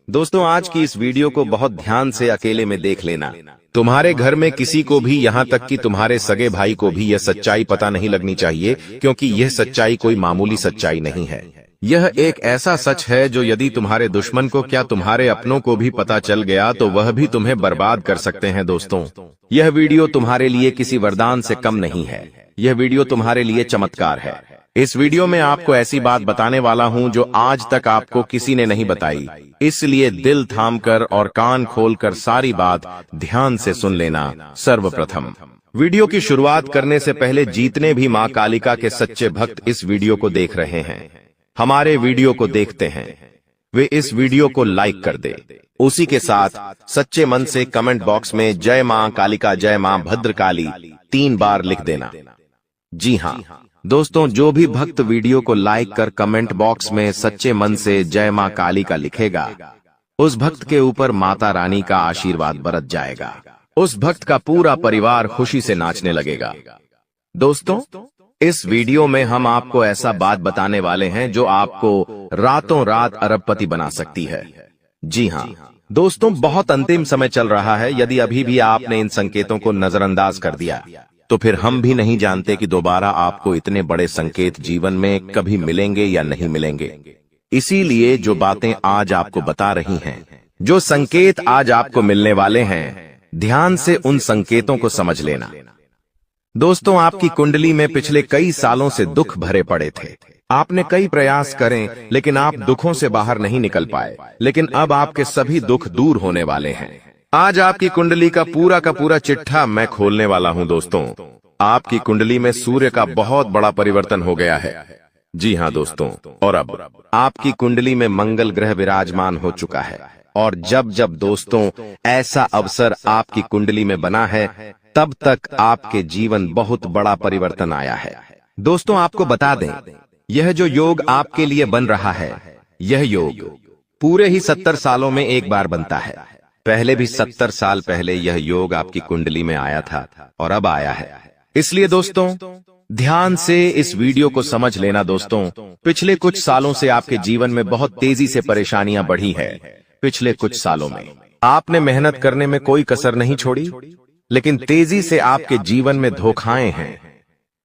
दोस्तों आज की इस वीडियो को बहुत ध्यान से अकेले में देख लेना। तुम्हारे घर में किसी को भी, यहाँ तक कि तुम्हारे सगे भाई को भी यह सच्चाई पता नहीं लगनी चाहिए, क्योंकि यह सच्चाई कोई मामूली सच्चाई नहीं है। यह एक ऐसा सच है जो यदि तुम्हारे दुश्मन को, क्या तुम्हारे अपनों को भी पता चल गया तो वह भी तुम्हें बर्बाद कर सकते हैं। दोस्तों यह वीडियो तुम्हारे लिए किसी वरदान से कम नहीं है, यह वीडियो तुम्हारे लिए चमत्कार है। इस वीडियो में आपको ऐसी बात बताने वाला हूं जो आज तक आपको किसी ने नहीं बताई, इसलिए दिल थामकर और कान खोलकर सारी बात ध्यान से सुन लेना। सर्वप्रथम वीडियो की शुरुआत करने से पहले जितने भी मां कालिका के सच्चे भक्त इस वीडियो को देख रहे हैं, हमारे वीडियो को देखते हैं, वे इस वीडियो को लाइक कर दे। उसी के साथ सच्चे मन से कमेंट बॉक्स में जय मां कालिका, जय मां भद्रकाली 3 बार लिख देना। जी हाँ दोस्तों, जो भी भक्त वीडियो को लाइक कर कमेंट बॉक्स में सच्चे मन से जय मां कालिका लिखेगा, उस भक्त के ऊपर माता रानी का आशीर्वाद बरस जाएगा। उस भक्त का पूरा परिवार खुशी से नाचने लगेगा। दोस्तों इस वीडियो में हम आपको ऐसा बात बताने वाले हैं जो आपको रातों रात अरबपति बना सकती है। जी हाँ दोस्तों, बहुत अंतिम समय चल रहा है। यदि अभी भी आपने इन संकेतों को नजरअंदाज कर दिया तो फिर हम भी नहीं जानते कि दोबारा आपको इतने बड़े संकेत जीवन में कभी मिलेंगे या नहीं मिलेंगे। इसीलिए जो बातें आज आपको बता रही हैं, जो संकेत आज आपको मिलने वाले हैं, ध्यान से उन संकेतों को समझ लेना। दोस्तों आपकी कुंडली में पिछले कई सालों से दुख भरे पड़े थे। आपने कई प्रयास करें लेकिन आप दुखों से बाहर नहीं निकल पाए, लेकिन अब आपके सभी दुख दूर होने वाले हैं। आज आपकी कुंडली का पूरा चिट्ठा मैं खोलने वाला हूं। दोस्तों आपकी कुंडली में सूर्य का बहुत बड़ा परिवर्तन हो गया है। जी हाँ दोस्तों, और अब आपकी कुंडली में मंगल ग्रह विराजमान हो चुका है। और जब जब दोस्तों ऐसा अवसर आपकी कुंडली में बना है, तब तक आपके जीवन बहुत बड़ा परिवर्तन आया है। दोस्तों आपको बता दें, यह जो योग आपके लिए बन रहा है, यह योग पूरे ही 70 सालों में एक बार बनता है। पहले भी 70 साल पहले यह योग आपकी कुंडली में आया था और अब आया है। इसलिए दोस्तों ध्यान से इस वीडियो को समझ लेना। दोस्तों पिछले कुछ सालों से आपके जीवन में बहुत तेजी से परेशानियां बढ़ी है। पिछले कुछ सालों में आपने मेहनत करने में कोई कसर नहीं छोड़ी, लेकिन तेजी से आपके जीवन में धोखाएं हैं।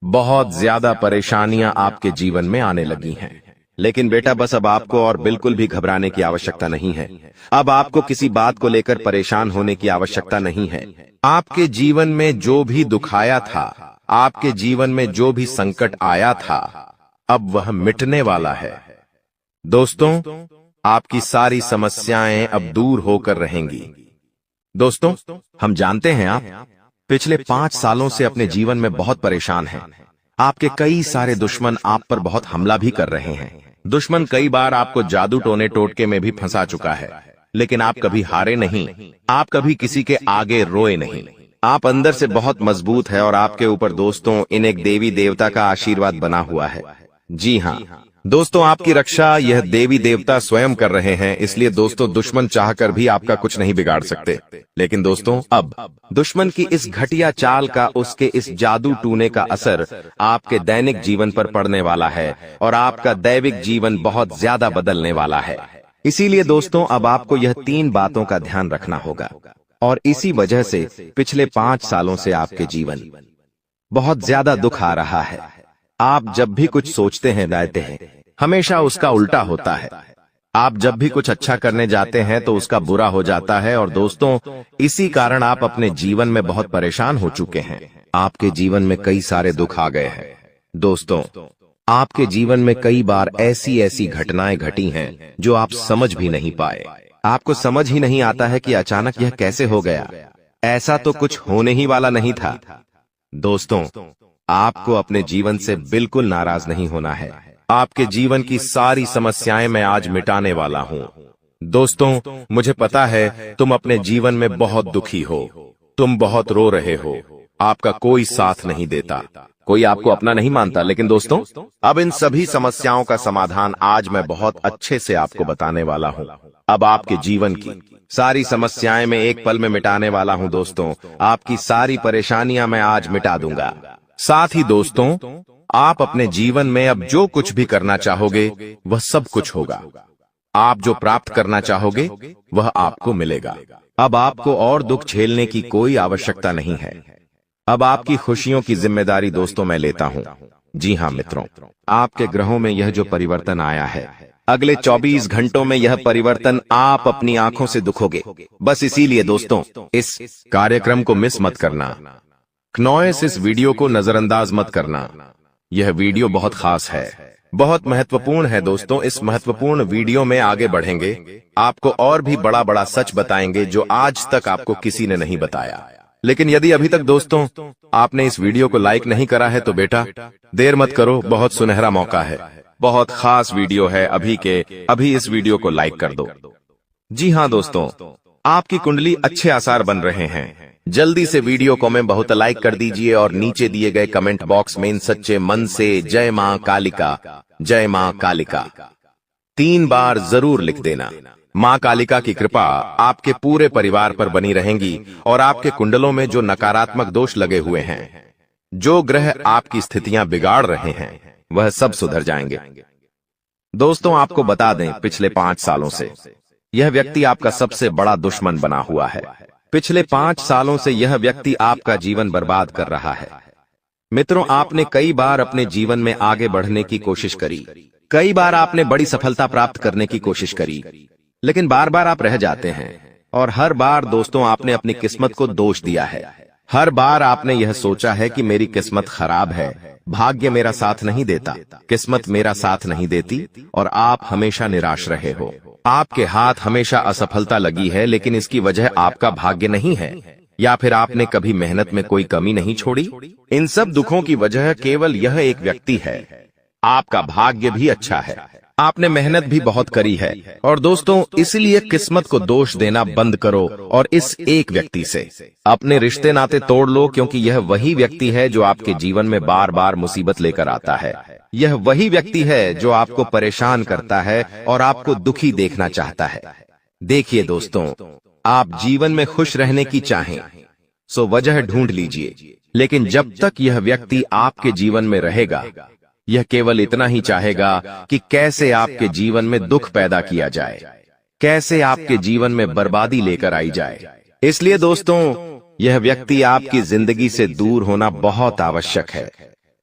बहुत ज्यादा परेशानियां आपके जीवन में आने लगी हैं। लेकिन बेटा बस अब आपको और बिल्कुल भी घबराने की आवश्यकता नहीं है। अब आपको किसी बात को लेकर परेशान होने की आवश्यकता नहीं है। आपके जीवन में जो भी दुख आया था, आपके जीवन में जो भी संकट आया था, अब वह मिटने वाला है। दोस्तों आपकी सारी समस्याएं अब दूर होकर रहेंगी। दोस्तों हम जानते हैं आप पिछले 5 सालों से अपने जीवन में बहुत परेशान हैं। आपके कई सारे दुश्मन आप पर बहुत हमला भी कर रहे हैं। दुश्मन कई बार आपको जादू टोने टोटके में भी फंसा चुका है, लेकिन आप कभी हारे नहीं, आप कभी किसी के आगे रोए नहीं। आप अंदर से बहुत मजबूत है और आपके ऊपर दोस्तों इन एक देवी देवता का आशीर्वाद बना हुआ है। जी हाँ दोस्तों, आपकी रक्षा यह देवी देवता स्वयं कर रहे हैं। इसलिए दोस्तों दुश्मन चाहकर भी आपका कुछ नहीं बिगाड़ सकते। लेकिन दोस्तों अब दुश्मन की इस घटिया चाल का, उसके इस जादू टूने का असर आपके दैनिक जीवन पर पड़ने वाला है और आपका दैविक जीवन बहुत ज्यादा बदलने वाला है। इसीलिए दोस्तों अब आपको यह 3 बातों का ध्यान रखना होगा। और इसी वजह से पिछले 5 सालों से आपके जीवन बहुत ज्यादा दुख आ रहा है। आप जब भी कुछ सोचते हैं, रहते हैं, हमेशा उसका उल्टा होता है। आप जब भी कुछ अच्छा करने जाते हैं तो उसका बुरा हो जाता है। और दोस्तों इसी कारण आप अपने जीवन में बहुत परेशान हो चुके हैं। आपके जीवन में कई सारे दुख आ गए हैं। दोस्तों आपके जीवन में कई बार ऐसी घटनाएं घटी हैं जो आप समझ भी नहीं पाए। आपको समझ ही नहीं आता है कि अचानक यह कैसे हो गया। ऐसा तो कुछ होने ही वाला नहीं था। दोस्तों आपको अपने जीवन से बिल्कुल नाराज नहीं होना है। आपके जीवन की सारी समस्याएं मैं आज मिटाने वाला हूं। दोस्तों मुझे पता है तुम अपने जीवन में बहुत दुखी हो, तुम बहुत रो रहे हो, आपका कोई साथ नहीं देता, कोई आपको अपना नहीं मानता। लेकिन दोस्तों अब इन सभी समस्याओं का समाधान आज मैं बहुत अच्छे से आपको बताने वाला हूं। अब आपके जीवन की सारी समस्याएं मैं एक पल में मिटाने वाला हूं। दोस्तों आपकी सारी परेशानियां मैं आज मिटा दूंगा। साथ ही दोस्तों आप अपने जीवन में अब जो कुछ भी करना चाहोगे वह सब कुछ होगा। आप जो प्राप्त करना चाहोगे वह आपको मिलेगा। अब आपको और दुख झेलने की कोई आवश्यकता नहीं है। अब आपकी खुशियों की जिम्मेदारी दोस्तों मैं लेता हूं। जी हां मित्रों, आपके ग्रहों में यह जो परिवर्तन आया है, अगले 24 घंटों में यह परिवर्तन आप अपनी आंखों से दुखोगे। बस इसीलिए दोस्तों इस कार्यक्रम को मिस मत करना। क्नॉयस इस वीडियो को नजरअंदाज मत करना। यह वीडियो बहुत खास है, बहुत महत्वपूर्ण है दोस्तों। इस महत्वपूर्ण वीडियो में आगे बढ़ेंगे, आपको और भी बड़ा बड़ा सच बताएंगे जो आज तक आपको किसी ने नहीं बताया। लेकिन यदि अभी तक दोस्तों आपने इस वीडियो को लाइक नहीं करा है तो बेटा देर मत करो, बहुत सुनहरा मौका है, बहुत खास वीडियो है, अभी इस वीडियो को लाइक कर दो। जी हां दोस्तों, आपकी कुंडली अच्छे आसार बन रहे हैं। जल्दी से वीडियो को में बहुत लाइक कर दीजिए और नीचे दिए गए कमेंट बॉक्स में इन सच्चे मन से जय मां कालिका, जय मां कालिका 3 बार जरूर लिख देना। मां कालिका की कृपा आपके पूरे परिवार पर बनी रहेंगी और आपके कुंडलों में जो नकारात्मक दोष लगे हुए हैं, जो ग्रह आपकी स्थितियां बिगाड़ रहे हैं, वह सब सुधर जाएंगे। दोस्तों आपको बता दें, पिछले 5 सालों से यह व्यक्ति आपका सबसे बड़ा दुश्मन बना हुआ है। पिछले 5 सालों से यह व्यक्ति आपका जीवन बर्बाद कर रहा है। मित्रों, आपने कई बार अपने जीवन में आगे बढ़ने की कोशिश करी, कई बार आपने बड़ी सफलता प्राप्त करने की कोशिश करी, लेकिन बार बार आप रह जाते हैं। और हर बार दोस्तों आपने अपनी किस्मत को दोष दिया है। हर बार आपने यह सोचा है कि मेरी किस्मत खराब है, भाग्य मेरा साथ नहीं देता, किस्मत मेरा साथ नहीं देती, और आप हमेशा निराश रहे हो। आपके हाथ हमेशा असफलता लगी है, लेकिन इसकी वजह आपका भाग्य नहीं है, या फिर आपने कभी मेहनत में कोई कमी नहीं छोड़ी। इन सब दुखों की वजह केवल यह एक व्यक्ति है। आपका भाग्य भी अच्छा है, आपने मेहनत भी बहुत करी है। और दोस्तों इसलिए किस्मत को दोष देना बंद करो और इस एक व्यक्ति से अपने रिश्ते नाते तोड़ लो, क्योंकि यह वही व्यक्ति है जो आपके जीवन में बार बार मुसीबत लेकर आता है। यह वही व्यक्ति है जो आपको परेशान करता है और आपको दुखी देखना चाहता है। देखिए दोस्तों, आप जीवन में खुश रहने की चाहें सो वजह ढूंढ लीजिए, लेकिन जब तक यह व्यक्ति आपके जीवन में रहेगा, यह केवल इतना ही चाहेगा कि कैसे आपके जीवन में दुख पैदा किया जाए, कैसे आपके जीवन में बर्बादी लेकर आई जाए। इसलिए दोस्तों यह व्यक्ति आपकी जिंदगी से दूर होना बहुत आवश्यक है।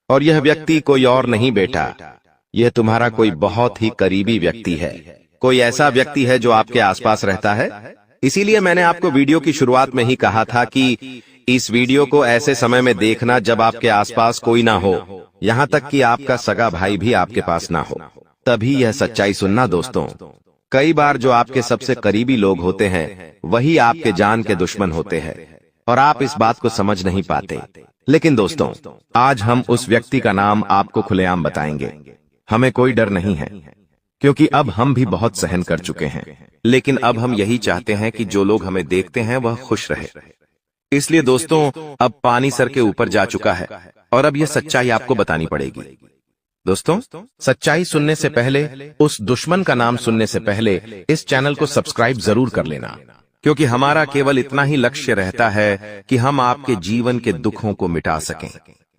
और यह व्यक्ति कोई और नहीं बेटा, यह तुम्हारा कोई बहुत ही करीबी व्यक्ति है, कोई ऐसा व्यक्ति है जो आपके आसपास रहता है। इसीलिए मैंने आपको वीडियो की शुरुआत में ही कहा था कि इस वीडियो को ऐसे समय में देखना जब आपके आसपास कोई ना हो, यहाँ तक कि आपका सगा भाई भी आपके पास ना हो, तभी यह सच्चाई सुनना दोस्तों। कई बार जो आपके सबसे करीबी लोग होते हैं वही आपके जान के दुश्मन होते हैं, और आप इस बात को समझ नहीं पाते। लेकिन दोस्तों आज हम उस व्यक्ति का नाम आपको खुलेआम बताएंगे। हमें कोई डर नहीं है, क्योंकि अब हम भी बहुत सहन कर चुके हैं। लेकिन अब हम यही चाहते हैं कि जो लोग हमें देखते हैं वह खुश रहे। इसलिए दोस्तों अब पानी सर के ऊपर जा चुका है और अब यह सच्चाई आपको बतानी पड़ेगी। दोस्तों सच्चाई सुनने से पहले, उस दुश्मन का नाम सुनने से पहले इस चैनल को सब्सक्राइब जरूर कर लेना, क्योंकि हमारा केवल इतना ही लक्ष्य रहता है कि हम आपके जीवन के दुखों को मिटा सकें,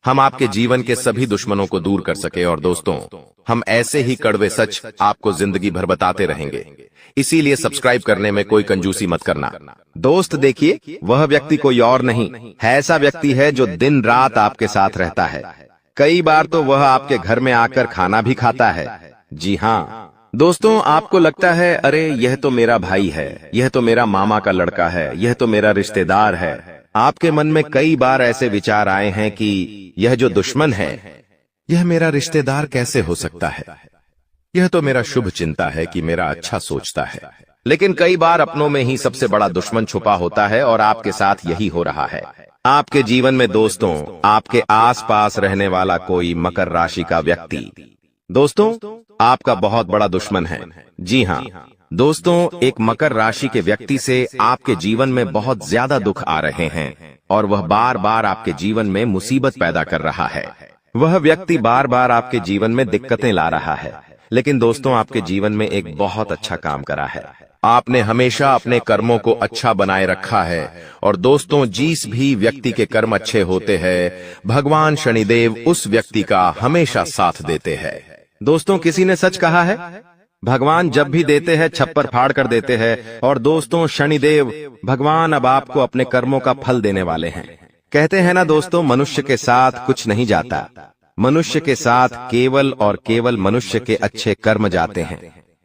हम आपके जीवन के सभी दुश्मनों को दूर कर सके। और दोस्तों हम ऐसे ही कड़वे सच आपको जिंदगी भर बताते रहेंगे, इसीलिए सब्सक्राइब करने में कोई कंजूसी मत करना। दोस्त देखिए, वह व्यक्ति कोई और नहीं है, ऐसा व्यक्ति है जो दिन रात आपके साथ रहता है। कई बार तो वह आपके घर में आकर खाना भी खाता है। जी हाँ दोस्तों, आपको लगता है अरे यह तो मेरा भाई है, यह तो मेरा मामा का लड़का है, यह तो मेरा रिश्तेदार है। आपके मन में कई बार ऐसे विचार आए हैं कि यह जो दुश्मन है यह मेरा रिश्तेदार कैसे हो सकता है, यह तो मेरा शुभ चिंता है कि मेरा अच्छा सोचता है। लेकिन कई बार अपनों में ही सबसे बड़ा दुश्मन छुपा होता है और आपके साथ यही हो रहा है। आपके जीवन में दोस्तों आपके आसपास रहने वाला कोई मकर राशि का व्यक्ति दोस्तों आपका बहुत बड़ा दुश्मन है। जी हाँ दोस्तों, एक मकर राशि के व्यक्ति से आपके जीवन में बहुत ज्यादा दुख आ रहे हैं और वह बार बार आपके जीवन में मुसीबत पैदा कर रहा है। वह व्यक्ति बार बार आपके जीवन में दिक्कतें ला रहा है। लेकिन दोस्तों आपके जीवन में एक बहुत अच्छा काम करा है, आपने हमेशा अपने कर्मों को अच्छा बनाए रखा है। और दोस्तों जिस भी व्यक्ति के कर्म अच्छे होते हैं, भगवान शनिदेव उस व्यक्ति का हमेशा साथ देते हैं। दोस्तों किसी ने सच कहा है, भगवान जब भी देते हैं छप्पर फाड़ कर देते हैं। और दोस्तों, शनिदेव भगवान अब आपको अपने कर्मों का फल देने वाले हैं। कहते हैं ना दोस्तों, मनुष्य के साथ कुछ नहीं जाता, मनुष्य के साथ केवल और केवल मनुष्य के अच्छे कर्म जाते हैं।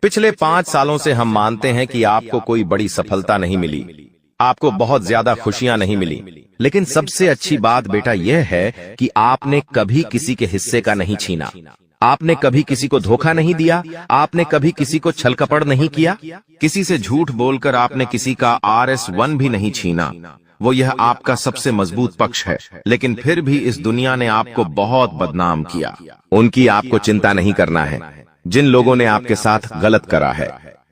पिछले 5 सालों से हम मानते हैं कि आपको कोई बड़ी सफलता नहीं मिली, आपको बहुत ज्यादा खुशियां नहीं मिली, लेकिन सबसे अच्छी बात बेटा यह है कि आपने कभी किसी के हिस्से का नहीं छीना, आपने कभी किसी को धोखा नहीं दिया, आपने कभी किसी को छल कपट नहीं किया, किसी से झूठ बोलकर आपने किसी का RS1 भी नहीं छीना। वो यह आपका सबसे मजबूत पक्ष है। लेकिन फिर भी इस दुनिया ने आपको बहुत बदनाम किया। उनकी आपको चिंता नहीं करना है। जिन लोगों ने आपके साथ गलत करा है,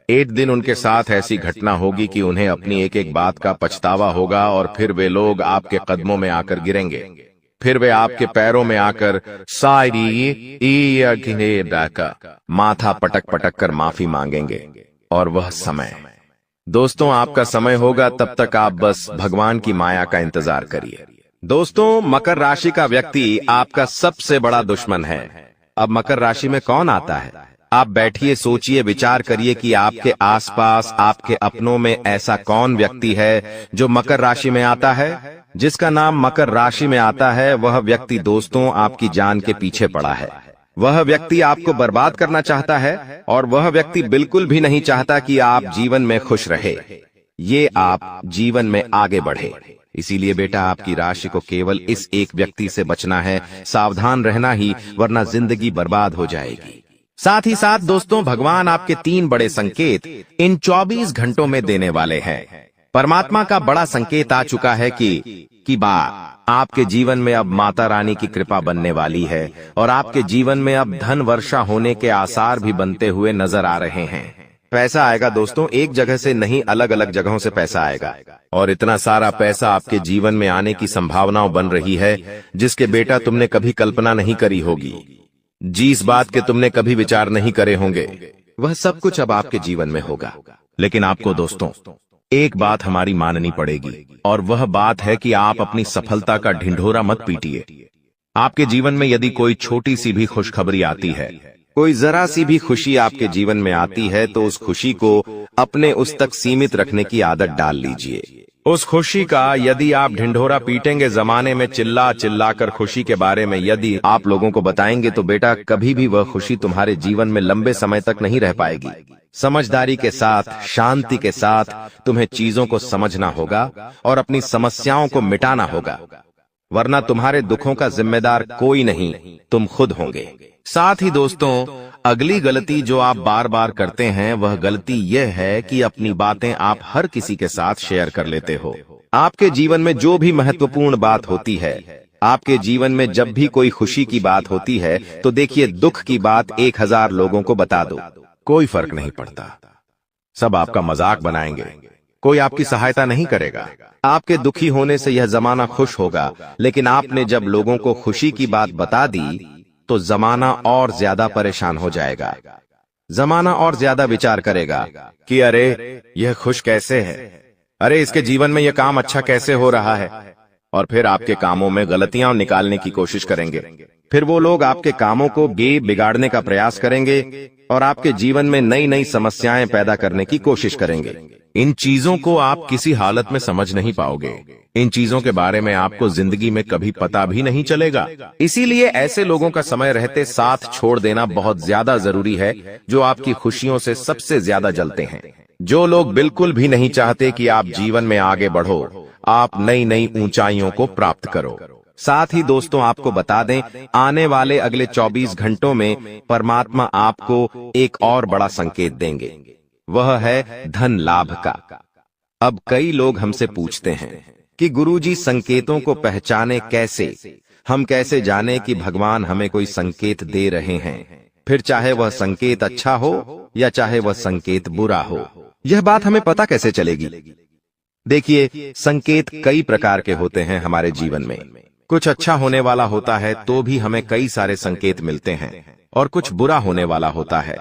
एक दिन उनके साथ ऐसी घटना होगी कि उन्हें अपनी एक एक बात का पछतावा होगा, और फिर वे लोग आपके कदमों में आकर गिरेंगे, फिर वे आपके पैरों में आकर माथा पटक पटक कर माफी मांगेंगे। और वह समय दोस्तों आपका समय होगा, तब तक आप बस भगवान की माया का इंतजार करिए। दोस्तों, मकर राशि का व्यक्ति आपका सबसे बड़ा दुश्मन है। अब मकर राशि में कौन आता है? आप बैठिए, सोचिए, विचार करिए कि आपके आसपास, आपके अपनों में ऐसा कौन व्यक्ति है जो मकर राशि में आता है। जिसका नाम मकर राशि में आता है, वह व्यक्ति दोस्तों आपकी जान के पीछे पड़ा है। वह व्यक्ति आपको बर्बाद करना चाहता है, और वह व्यक्ति बिल्कुल भी नहीं चाहता कि आप जीवन में खुश रहे, ये आप जीवन में आगे बढ़े। इसीलिए बेटा, आपकी राशि को केवल इस एक व्यक्ति से बचना है, सावधान रहना ही, वरना जिंदगी बर्बाद हो जाएगी। साथ ही साथ दोस्तों, भगवान आपके 3 बड़े संकेत इन 24 घंटों में देने वाले हैं। परमात्मा का बड़ा संकेत आ चुका है कि आपके जीवन में अब माता रानी की कृपा बनने वाली है, और आपके जीवन में अब धन वर्षा होने के आसार भी बनते हुए नजर आ रहे हैं। पैसा आएगा दोस्तों, एक जगह से नहीं, अलग अलग जगहों से पैसा आएगा, और इतना सारा पैसा आपके जीवन में आने की संभावनाएं बन रही है, जिसके बेटा तुमने कभी कल्पना नहीं करी होगी। जिस बात के तुमने कभी विचार नहीं करे होंगे, वह सब कुछ अब आपके जीवन में होगा। लेकिन आपको दोस्तों एक बात हमारी माननी पड़ेगी, और वह बात है कि आप अपनी सफलता का ढिंढोरा मत पीटिए। आपके जीवन में यदि कोई छोटी सी भी खुशखबरी आती है, कोई जरा सी भी खुशी आपके जीवन में आती है, तो उस खुशी को अपने उस तक सीमित रखने की आदत डाल लीजिए। उस खुशी का यदि आप ढिंढोरा पीटेंगे, जमाने में चिल्ला चिल्ला कर खुशी के बारे में यदि आप लोगों को बताएंगे, तो बेटा कभी भी वह खुशी तुम्हारे जीवन में लंबे समय तक नहीं रह पाएगी। समझदारी के साथ, शांति के साथ तुम्हें चीजों को समझना होगा और अपनी समस्याओं को मिटाना होगा, वरना तुम्हारे दुखों का जिम्मेदार कोई नहीं, तुम खुद होंगे। साथ ही दोस्तों, अगली गलती जो आप बार बार करते हैं, वह गलती यह है कि अपनी बातें आप हर किसी के साथ शेयर कर लेते हो। आपके जीवन में जो भी महत्वपूर्ण बात होती है, आपके जीवन में जब भी कोई खुशी की बात होती है, तो देखिए दुख की बात 1000 लोगों को बता दो, कोई फर्क नहीं पड़ता। सब आपका मजाक बनाएंगे, कोई आपकी सहायता नहीं करेगा। आपके दुखी होने से यह जमाना खुश होगा, लेकिन आपने जब लोगों को खुशी की बात बता दी, तो जमाना और ज्यादा परेशान हो जाएगा। जमाना और ज्यादा विचार करेगा कि अरे यह खुश कैसे है, अरे इसके जीवन में यह काम अच्छा कैसे हो रहा है, और फिर आपके कामों में गलतियां निकालने की कोशिश करेंगे। फिर वो लोग आपके कामों को बिगाड़ने का प्रयास करेंगे और आपके जीवन में नई नई समस्याएं पैदा करने की कोशिश करेंगे। इन चीजों को आप किसी हालत में समझ नहीं पाओगे। इन चीजों के बारे में आपको जिंदगी में कभी पता भी नहीं चलेगा। इसीलिए ऐसे लोगों का समय रहते साथ छोड़ देना बहुत ज्यादा जरूरी है, जो आपकी खुशियों से सबसे ज्यादा जलते हैं। जो लोग बिल्कुल भी नहीं चाहते कि आप जीवन में आगे बढ़ो, आप नई नई ऊंचाइयों को प्राप्त करो। साथ ही दोस्तों, आपको बता दें, आने वाले अगले 24 घंटों में परमात्मा आपको एक और बड़ा संकेत देंगे, वह है धन लाभ का। अब कई लोग हमसे पूछते हैं कि गुरुजी संकेतों को पहचाने कैसे, हम कैसे जाने कि भगवान हमें कोई संकेत दे रहे हैं, फिर चाहे वह संकेत अच्छा हो या चाहे वह संकेत बुरा हो, यह बात हमें पता कैसे चलेगी? देखिए, संकेत कई प्रकार के होते हैं हमारे जीवन में। कुछ अच्छा होने वाला होता है तो भी हमें कई सारे संकेत मिलते हैं, और कुछ बुरा होने वाला होता है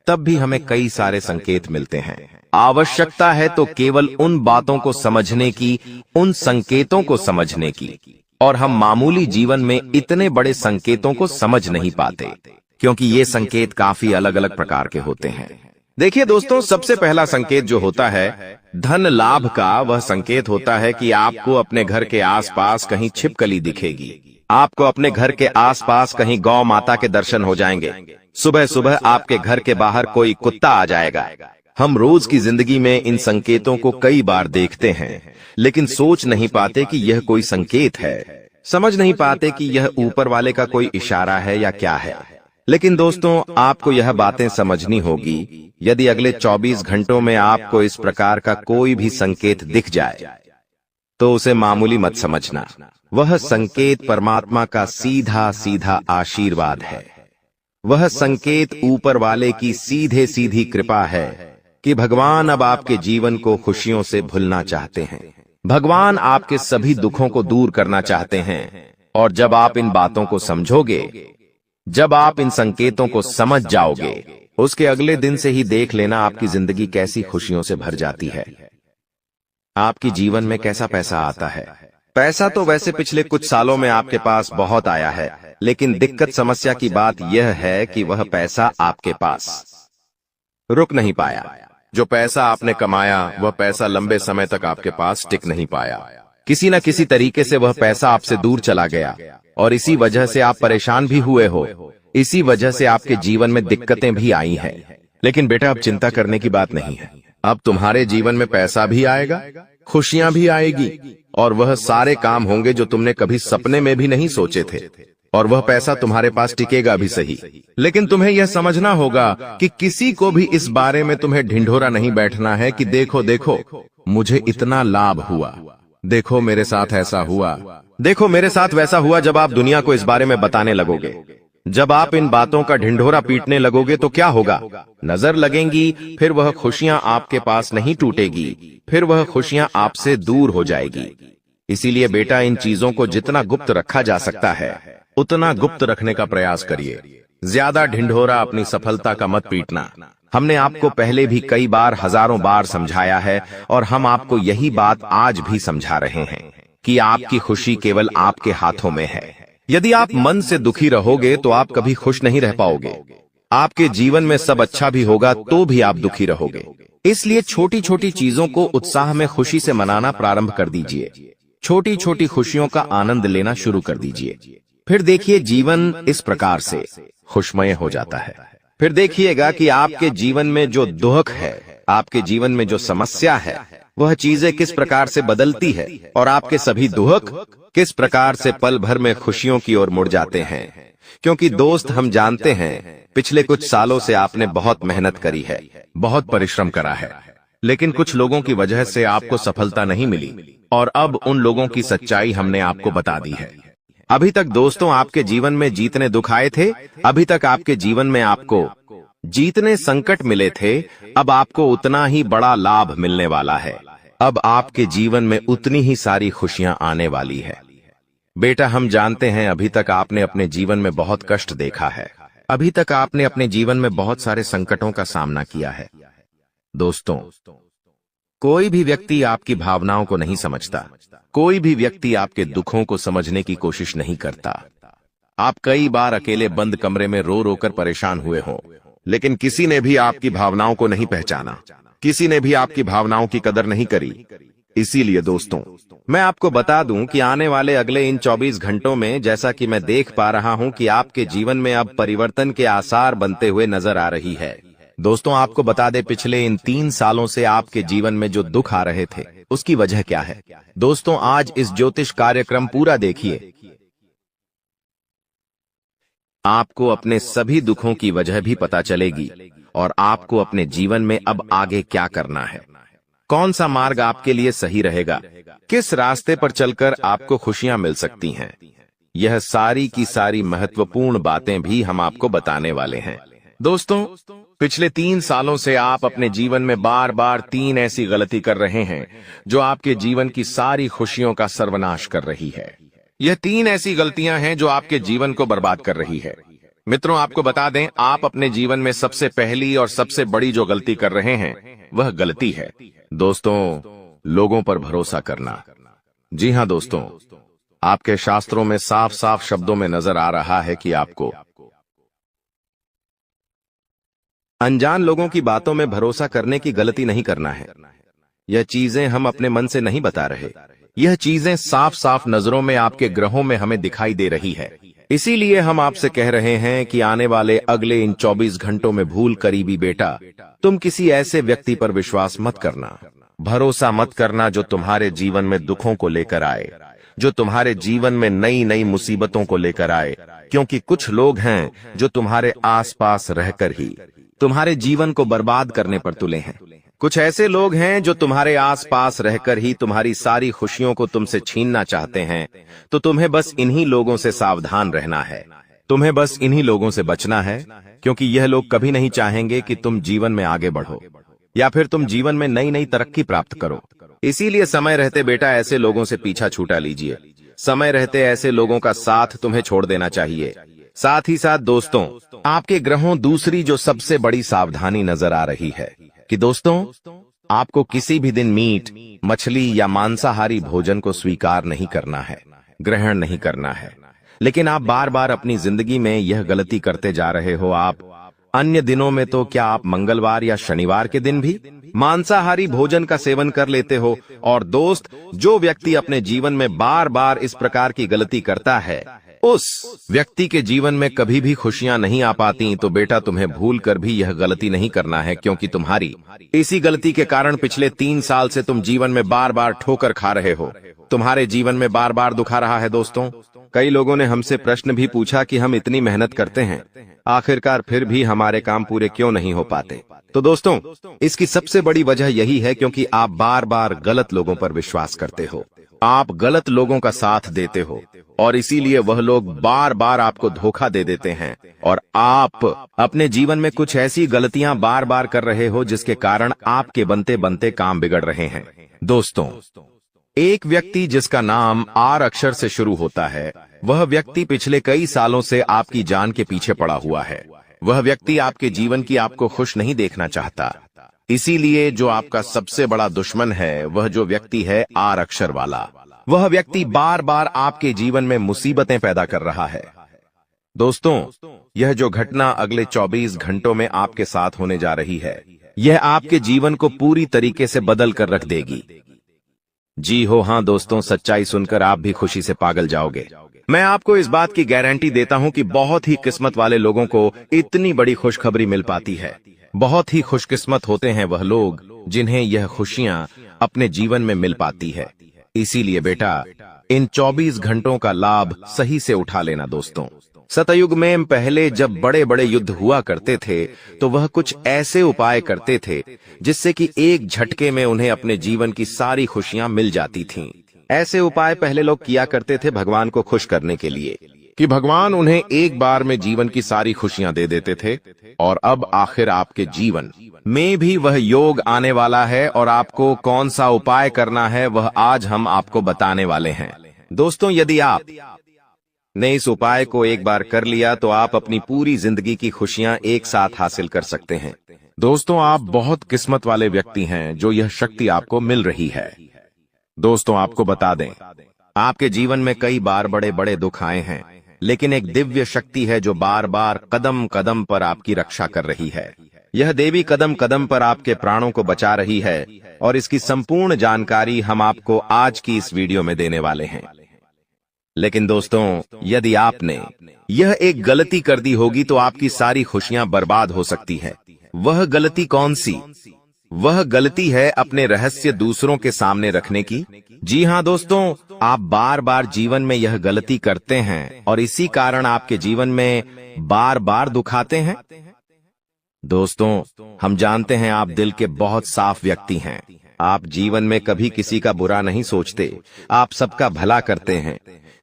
तब भी हमें कई सारे संकेत मिलते हैं। आवश्यकता है तो केवल उन बातों को समझने की, उन संकेतों को समझने की, और हम मामूली जीवन में इतने बड़े संकेतों को समझ नहीं पाते, क्योंकि ये संकेत काफी अलग अलग प्रकार के होते हैं। देखिए दोस्तों, सबसे पहला संकेत जो होता है धन लाभ का, वह संकेत होता है कि आपको अपने घर के आसपास कहीं छिपकली दिखेगी। आपको अपने घर के आसपास कहीं गौ माता के दर्शन हो जाएंगे। सुबह सुबह आपके घर के बाहर कोई कुत्ता आ जाएगा। हम रोज की जिंदगी में इन संकेतों को कई बार देखते हैं, लेकिन सोच नहीं पाते कि यह कोई संकेत है। समझ नहीं पाते कि यह ऊपर वाले का कोई इशारा है या क्या है। लेकिन दोस्तों, आपको यह बातें समझनी होगी। यदि अगले 24 घंटों में आपको इस प्रकार का कोई भी संकेत दिख जाए, तो उसे मामूली मत समझना। वह संकेत परमात्मा का सीधा सीधा आशीर्वाद है। वह संकेत ऊपर वाले की सीधे सीधी कृपा है कि भगवान अब आपके जीवन को खुशियों से भुलना चाहते हैं। भगवान आपके सभी दुखों को दूर करना चाहते हैं। और जब आप इन बातों को समझोगे, जब आप इन संकेतों को समझ जाओगे, उसके अगले दिन से ही देख लेना आपकी जिंदगी कैसी खुशियों से भर जाती है। आपकी जीवन में कैसा पैसा आता है। पैसा तो वैसे पिछले कुछ सालों में आपके पास बहुत आया है, लेकिन दिक्कत समस्या की बात यह है कि वह पैसा आपके पास रुक नहीं पाया। जो पैसा आपने कमाया, वह पैसा लंबे समय तक आपके पास टिक नहीं पाया। किसी न किसी तरीके से वह पैसा आपसे दूर चला गया और इसी वजह से आप परेशान भी हुए हो। इसी वजह से आपके जीवन में दिक्कतें भी आई हैं। लेकिन बेटा, अब चिंता करने की बात नहीं है। अब तुम्हारे जीवन में पैसा भी आएगा, खुशियां भी आएगी, और वह सारे काम होंगे जो तुमने कभी सपने में भी नहीं सोचे थे। और वह पैसा तुम्हारे पास टिकेगा भी सही। लेकिन तुम्हें यह समझना होगा कि किसी को भी इस बारे में तुम्हें ढिंढोरा नहीं बैठना है कि देखो देखो मुझे इतना लाभ हुआ, देखो मेरे साथ ऐसा हुआ, देखो मेरे साथ वैसा हुआ। जब आप दुनिया को इस बारे में बताने लगोगे, जब आप इन बातों का ढिंढोरा पीटने लगोगे, तो क्या होगा? नजर लगेंगी, फिर वह खुशियां आपके पास नहीं टूटेगी, फिर वह खुशियां आपसे दूर हो जाएगी। इसीलिए बेटा, इन चीजों को जितना गुप्त रखा जा सकता है उतना गुप्त रखने का प्रयास करिए। ज्यादा ढिंढोरा अपनी सफलता का मत पीटना। हमने आपको पहले भी कई बार, हजारों बार समझाया है, और हम आपको यही बात आज भी समझा रहे हैं कि आपकी खुशी केवल आपके हाथों में है। यदि आप मन से दुखी रहोगे तो आप कभी खुश नहीं रह पाओगे। आपके जीवन में सब अच्छा भी होगा तो भी आप दुखी रहोगे। इसलिए छोटी छोटी चीजों को उत्साह में खुशी से मनाना प्रारंभ कर दीजिए। छोटी छोटी खुशियों का आनंद लेना शुरू कर दीजिए। फिर देखिए, जीवन इस प्रकार से खुशमय हो जाता है। फिर देखिएगा कि आपके जीवन में जो दुख है, आपके जीवन में जो समस्या है, वह चीजें किस प्रकार से बदलती है, और आपके सभी दुख किस प्रकार से पल भर में खुशियों की ओर मुड़ जाते हैं। क्योंकि दोस्त, हम जानते हैं पिछले कुछ सालों से आपने बहुत मेहनत करी है, बहुत परिश्रम करा है, लेकिन कुछ लोगों की वजह से आपको सफलता नहीं मिली, और अब उन लोगों की सच्चाई हमने आपको बता दी है। अभी तक दोस्तों आपके जीवन में जितने दुख आए थे, अभी तक आपके जीवन में आपको जितने संकट मिले थे, अब आपको उतना ही बड़ा लाभ मिलने वाला है। अब आपके जीवन में उतनी ही सारी खुशियां आने वाली है। बेटा, हम जानते हैं अभी तक आपने अपने जीवन में बहुत कष्ट देखा है। अभी तक आपने अपने जीवन में बहुत सारे संकटों का सामना किया है। दोस्तों, कोई भी व्यक्ति आपकी भावनाओं को नहीं समझता। कोई भी व्यक्ति आपके दुखों को समझने की कोशिश नहीं करता। आप कई बार अकेले बंद कमरे में रो रो कर परेशान हुए हों, लेकिन किसी ने भी आपकी भावनाओं को नहीं पहचाना, किसी ने भी आपकी भावनाओं की कदर नहीं करी। इसीलिए दोस्तों, मैं आपको बता दूं कि आने वाले अगले इन 24 घंटों में, जैसा कि मैं देख पा रहा हूं कि आपके जीवन में अब परिवर्तन के आसार बनते हुए नजर आ रही है। दोस्तों, आपको बता दें, पिछले इन 3 सालों से आपके जीवन में जो दुख आ रहे थे, उसकी वजह क्या है? दोस्तों, आज इस ज्योतिष कार्यक्रम पूरा देखिए। आपको अपने सभी दुखों की वजह भी पता चलेगी, और आपको अपने जीवन में अब आगे क्या करना है, कौन सा मार्ग आपके लिए सही रहेगा, किस रास्ते पर चलकर आपको खुशियां मिल सकती हैं। यह सारी की सारी महत्वपूर्ण बातें भी हम आपको बताने वाले हैं। दोस्तों, पिछले 3 सालों से आप अपने जीवन में बार बार 3 ऐसी गलती कर रहे हैं जो आपके जीवन की सारी खुशियों का सर्वनाश कर रही है। यह 3 ऐसी गलतियां हैं जो आपके जीवन को बर्बाद कर रही है। मित्रों, आपको बता दें, आप अपने जीवन में सबसे पहली और सबसे बड़ी जो गलती कर रहे हैं, वह गलती है दोस्तों, लोगों पर भरोसा करना। जी हां दोस्तों, आपके शास्त्रों में साफ साफ शब्दों में नजर आ रहा है कि आपको अनजान लोगों की बातों में भरोसा करने की गलती नहीं करना है। यह चीजें हम अपने मन से नहीं बता रहे, यह चीजें साफ साफ नजरों में आपके ग्रहों में हमें दिखाई दे रही है। इसीलिए हम आपसे कह रहे हैं कि आने वाले अगले इन 24 घंटों में भूल करीबी बेटा तुम किसी ऐसे व्यक्ति पर विश्वास मत करना, भरोसा मत करना जो तुम्हारे जीवन में दुखों को लेकर आए, जो तुम्हारे जीवन में नई नई मुसीबतों को लेकर आए। क्योंकि कुछ लोग हैं जो तुम्हारे आसपास रहकर ही तुम्हारे जीवन को बर्बाद करने पर तुले हैं। कुछ ऐसे लोग हैं जो तुम्हारे आसपास रहकर ही तुम्हारी सारी खुशियों को तुमसे छीनना चाहते हैं। तो तुम्हें बस इन्हीं लोगों से सावधान रहना है, तुम्हें बस इन्हीं लोगों से बचना है, क्योंकि यह लोग कभी नहीं चाहेंगे कि तुम जीवन में आगे बढ़ो या फिर तुम जीवन में नई नई तरक्की प्राप्त करो। इसीलिए समय रहते बेटा ऐसे लोगों से पीछा छूटा लीजिए। समय रहते ऐसे लोगों का साथ तुम्हें छोड़ देना चाहिए। साथ ही साथ दोस्तों, आपके ग्रहों दूसरी जो सबसे बड़ी सावधानी नजर आ रही है कि दोस्तों आपको किसी भी दिन मीट, मछली या मांसाहारी भोजन को स्वीकार नहीं करना है, ग्रहण नहीं करना है। लेकिन आप बार बार अपनी जिंदगी में यह गलती करते जा रहे हो। आप अन्य दिनों में तो क्या आप मंगलवार या शनिवार के दिन भी मांसाहारी भोजन का सेवन कर लेते हो। और दोस्त, जो व्यक्ति अपने जीवन में बार बार इस प्रकार की गलती करता है उस व्यक्ति के जीवन में कभी भी खुशियां नहीं आ पाती। तो बेटा तुम्हें भूल कर भी यह गलती नहीं करना है, क्योंकि तुम्हारी इसी गलती के कारण पिछले 3 साल से तुम जीवन में बार बार ठोकर खा रहे हो, तुम्हारे जीवन में बार बार दुख आ रहा है। दोस्तों, कई लोगों ने हमसे प्रश्न भी पूछा कि हम इतनी मेहनत करते हैं, आखिरकार फिर भी हमारे काम पूरे क्यों नहीं हो पाते। तो दोस्तों, इसकी सबसे बड़ी वजह यही है क्योंकि आप बार बार गलत लोगों पर विश्वास करते हो, आप गलत लोगों का साथ देते हो और इसीलिए वह लोग बार बार आपको धोखा दे देते हैं और आप अपने जीवन में कुछ ऐसी गलतियां बार बार कर रहे हो जिसके कारण आपके बनते बनते काम बिगड़ रहे हैं। दोस्तों, एक व्यक्ति जिसका नाम आर अक्षर से शुरू होता है, वह व्यक्ति पिछले कई सालों से आपकी जान के पीछे पड़ा हुआ है। वह व्यक्ति आपके जीवन की आपको खुश नहीं देखना चाहता। इसीलिए जो आपका सबसे बड़ा दुश्मन है वह जो व्यक्ति है आर अक्षर वाला, वह व्यक्ति बार बार आपके जीवन में मुसीबतें पैदा कर रहा है। दोस्तों, यह जो घटना अगले 24 घंटों में आपके साथ होने जा रही है, यह आपके जीवन को पूरी तरीके से बदल कर रख देगी। जी हो हाँ दोस्तों, सच्चाई सुनकर आप भी खुशी से पागल जाओगे। मैं आपको इस बात की गारंटी देता हूं कि बहुत ही किस्मत वाले लोगों को इतनी बड़ी खुशखबरी मिल पाती है। बहुत ही खुशकिस्मत होते हैं वह लोग जिन्हें यह खुशियां अपने जीवन में मिल पाती है। इसीलिए बेटा, इन 24 घंटों का लाभ सही से उठा लेना। दोस्तों, सतयुग में पहले जब बड़े बड़े युद्ध हुआ करते थे तो वह कुछ ऐसे उपाय करते थे जिससे कि एक झटके में उन्हें अपने जीवन की सारी खुशियां मिल जाती थीं। ऐसे उपाय पहले लोग किया करते थे भगवान को खुश करने के लिए कि भगवान उन्हें एक बार में जीवन की सारी खुशियां दे देते थे। और अब आखिर आपके जीवन में भी वह योग आने वाला है और आपको कौन सा उपाय करना है वह आज हम आपको बताने वाले हैं। दोस्तों, यदि आप ने इस उपाय को एक बार कर लिया तो आप अपनी पूरी जिंदगी की खुशियां एक साथ हासिल कर सकते हैं। दोस्तों, आप बहुत किस्मत वाले व्यक्ति हैं जो यह शक्ति आपको मिल रही है। दोस्तों, आपको बता दें, आपके जीवन में कई बार बड़े बड़े दुख आए हैं, लेकिन एक दिव्य शक्ति है जो बार बार कदम कदम पर आपकी रक्षा कर रही है। यह देवी कदम कदम पर आपके प्राणों को बचा रही है और इसकी संपूर्ण जानकारी हम आपको आज की इस वीडियो में देने वाले हैं। लेकिन दोस्तों, यदि आपने यह एक गलती कर दी होगी तो आपकी सारी खुशियां बर्बाद हो सकती है। वह गलती कौन सी? वह गलती है अपने रहस्य दूसरों के सामने रखने की। जी हाँ दोस्तों, आप बार बार जीवन में यह गलती करते हैं और इसी कारण आपके जीवन में बार बार दुख आते हैं। दोस्तों, हम जानते हैं आप दिल के बहुत साफ व्यक्ति हैं। आप जीवन में कभी किसी का बुरा नहीं सोचते, आप सबका भला करते हैं,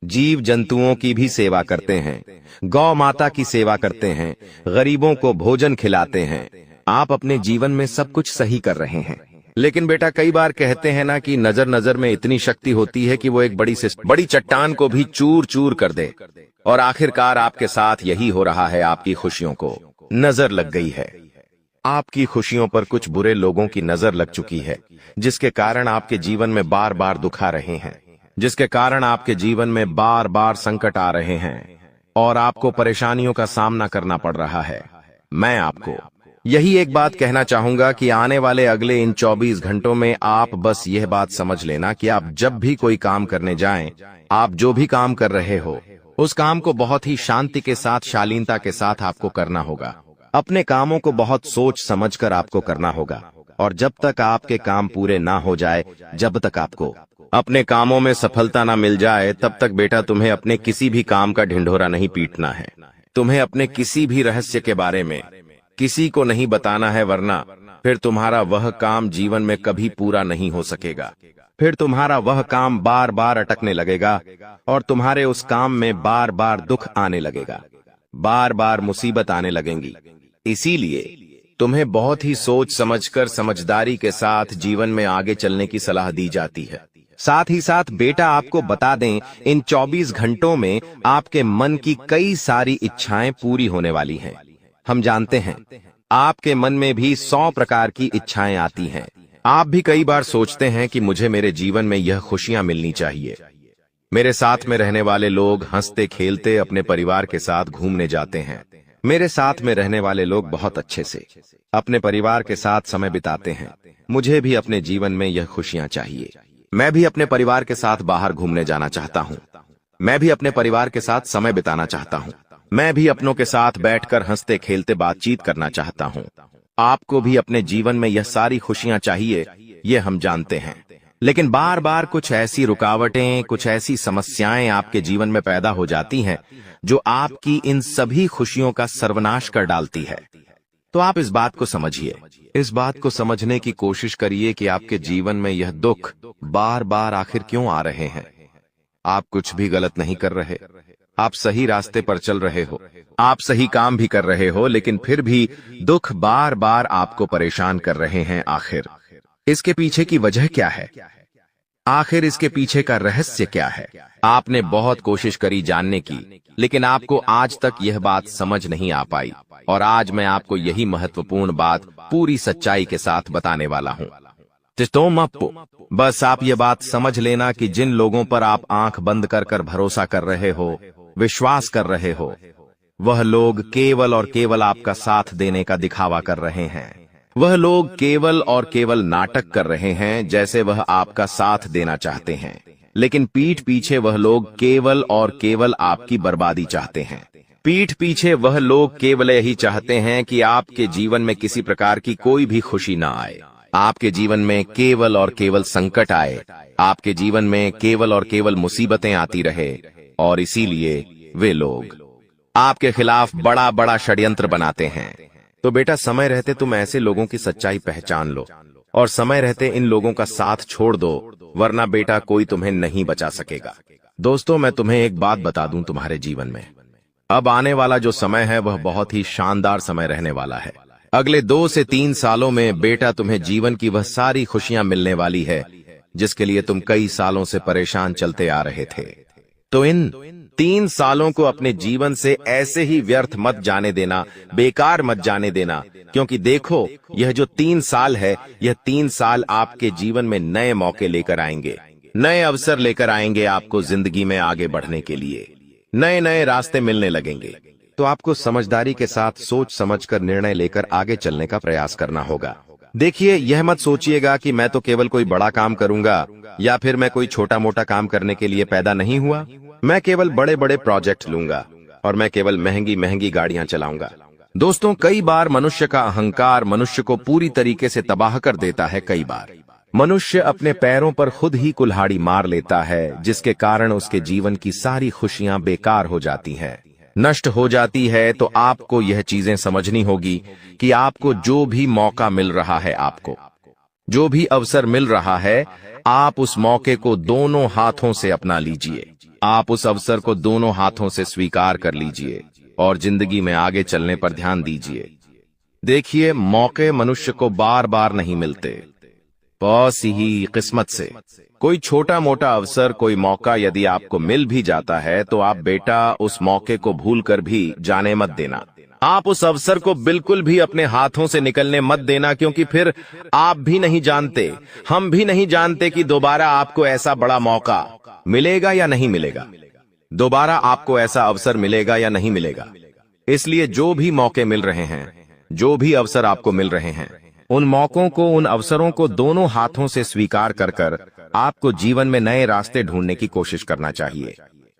जीव जंतुओं की भी सेवा करते हैं, गौ माता की सेवा करते हैं, गरीबों को भोजन खिलाते हैं। आप अपने जीवन में सब कुछ सही कर रहे हैं। लेकिन बेटा, कई बार कहते हैं ना कि नजर नजर में इतनी शक्ति होती है कि वो एक बड़ी चट्टान को भी चूर चूर कर दे। और आखिरकार आपके साथ यही हो रहा है। आपकी खुशियों को नजर लग गई है। आपकी खुशियों पर कुछ बुरे लोगों की नजर लग चुकी है, जिसके कारण आपके जीवन में बार बार दुख आ रहे हैं, जिसके कारण आपके जीवन में बार बार संकट आ रहे हैं और आपको परेशानियों का सामना करना पड़ रहा है। मैं आपको यही एक बात कहना चाहूंगा कि आने वाले अगले इन 24 घंटों में आप बस यह बात समझ लेना कि आप जब भी कोई काम करने जाएं, आप जो भी काम कर रहे हो उस काम को बहुत ही शांति के साथ, शालीनता के साथ आपको करना होगा। अपने कामों को बहुत सोच समझकर आपको करना होगा और जब तक आपके काम पूरे ना हो जाए, जब तक आपको अपने कामों में सफलता ना मिल जाए, तब तक बेटा तुम्हें अपने किसी भी काम का ढिंढोरा नहीं पीटना है। तुम्हें अपने किसी भी रहस्य के बारे में किसी को नहीं बताना है, वरना फिर तुम्हारा वह काम जीवन में कभी पूरा नहीं हो सकेगा। फिर तुम्हारा वह काम बार बार अटकने लगेगा और तुम्हारे उस काम में बार बार दुख आने लगेगा, बार बार मुसीबत आने लगेंगी। इसीलिए तुम्हें बहुत ही सोच समझकर, समझदारी के साथ जीवन में आगे चलने की सलाह दी जाती है। साथ ही साथ बेटा आपको बता दें, इन 24 घंटों में आपके मन की कई सारी इच्छाएं पूरी होने वाली हैं। हम जानते हैं आपके मन में भी 100 प्रकार की इच्छाएं आती हैं। आप भी कई बार सोचते हैं कि मुझे मेरे जीवन में यह खुशियां मिलनी चाहिए, मेरे साथ में रहने वाले लोग हंसते खेलते अपने परिवार के साथ घूमने जाते हैं, मेरे साथ में रहने वाले लोग बहुत अच्छे से अपने परिवार के साथ समय बिताते हैं। मुझे भी अपने जीवन में यह खुशियां चाहिए। मैं भी अपने परिवार के साथ बाहर घूमने जाना चाहता हूं। मैं भी अपने परिवार के साथ समय बिताना चाहता हूं। मैं भी अपनों के साथ बैठकर हंसते खेलते बातचीत करना चाहता हूं। आपको भी अपने जीवन में यह सारी खुशियां चाहिए, ये हम जानते हैं। लेकिन बार बार कुछ ऐसी रुकावटें, कुछ ऐसी समस्याएं आपके जीवन में पैदा हो जाती हैं जो आपकी इन सभी खुशियों का सर्वनाश कर डालती है। तो आप इस बात को समझिए, इस बात को समझने की कोशिश करिए कि आपके जीवन में यह दुख बार बार आखिर क्यों आ रहे हैं। आप कुछ भी गलत नहीं कर रहे, आप सही रास्ते पर चल रहे हो, आप सही काम भी कर रहे हो, लेकिन फिर भी दुख बार बार आपको परेशान कर रहे हैं। आखिर इसके पीछे की वजह क्या है? आखिर इसके पीछे का रहस्य क्या है? आपने बहुत कोशिश करी जानने की, लेकिन आपको आज तक यह बात समझ नहीं आ पाई। और आज मैं आपको यही महत्वपूर्ण बात पूरी सच्चाई के साथ बताने वाला हूं। बस आप ये बात समझ लेना कि जिन लोगों पर आप आंख बंद कर कर भरोसा कर रहे हो, विश्वास कर रहे हो, वह लोग केवल और केवल आपका साथ देने का दिखावा कर रहे हैं। वह लोग केवल और केवल नाटक कर रहे हैं, जैसे वह आपका साथ देना चाहते हैं, लेकिन पीठ पीछे वह लोग केवल और केवल आपकी बर्बादी चाहते हैं। पीठ पीछे वह लोग केवल यही चाहते हैं कि आपके जीवन में किसी प्रकार की कोई भी खुशी ना आए, आपके जीवन में केवल और केवल संकट आए, आपके जीवन में केवल और केवल मुसीबतें आती रहे। और इसीलिए वे लोग आपके खिलाफ बड़ा बड़ा षड्यंत्र बनाते हैं। तो बेटा, समय रहते तुम ऐसे लोगों की सच्चाई पहचान लो और समय रहते इन लोगों का साथ छोड़ दो, वरना बेटा कोई तुम्हें नहीं बचा सकेगा। दोस्तों, मैं तुम्हें एक बात बता दूं, तुम्हारे जीवन में अब आने वाला जो समय है वह बहुत ही शानदार समय रहने वाला है। अगले 2 से 3 सालों में बेटा तुम्हें जीवन की वह सारी खुशियां मिलने वाली है जिसके लिए तुम कई सालों से परेशान चलते आ रहे थे। तो इन 3 सालों को अपने जीवन से ऐसे ही व्यर्थ मत जाने देना, बेकार मत जाने देना, क्योंकि देखो, यह जो 3 साल है, यह 3 साल आपके जीवन में नए मौके लेकर आएंगे, नए अवसर लेकर आएंगे आपको जिंदगी में आगे बढ़ने के लिए। नए नए रास्ते मिलने लगेंगे। तो आपको समझदारी के साथ सोच समझकर निर्णय लेकर आगे चलने का प्रयास करना होगा। देखिए, यह मत सोचिएगा कि मैं तो केवल कोई बड़ा काम करूंगा या फिर मैं कोई छोटा मोटा काम करने के लिए पैदा नहीं हुआ। मैं केवल बड़े बड़े प्रोजेक्ट लूंगा और मैं केवल महंगी महंगी गाड़ियां चलाऊंगा। दोस्तों, कई बार मनुष्य का अहंकार मनुष्य को पूरी तरीके से तबाह कर देता है। कई बार मनुष्य अपने पैरों पर खुद ही कुल्हाड़ी मार लेता है, जिसके कारण उसके जीवन की सारी खुशियां बेकार हो जाती हैं, नष्ट हो जाती है। तो आपको यह चीजें समझनी होगी कि आपको जो भी मौका मिल रहा है, आपको जो भी अवसर मिल रहा है, आप उस मौके को दोनों हाथों से अपना लीजिए। आप उस अवसर को दोनों हाथों से स्वीकार कर लीजिए और जिंदगी में आगे चलने पर ध्यान दीजिए। देखिए, मौके मनुष्य को बार बार नहीं मिलते, बस ही किस्मत से। कोई छोटा मोटा अवसर, कोई मौका यदि आपको मिल भी जाता है तो आप बेटा उस मौके को भूलकर भी जाने मत देना। आप उस अवसर को बिल्कुल भी अपने हाथों से निकलने मत देना, क्योंकि फिर आप भी नहीं जानते, हम भी नहीं जानते कि दोबारा आपको ऐसा बड़ा मौका मिलेगा या नहीं मिलेगा, दोबारा आपको ऐसा अवसर मिलेगा या नहीं मिलेगा। इसलिए जो भी मौके मिल रहे हैं, जो भी अवसर आपको मिल रहे हैं, उन मौकों को, उन अवसरों को दोनों हाथों से स्वीकार कर कर आपको जीवन में नए रास्ते ढूंढने की कोशिश करना चाहिए,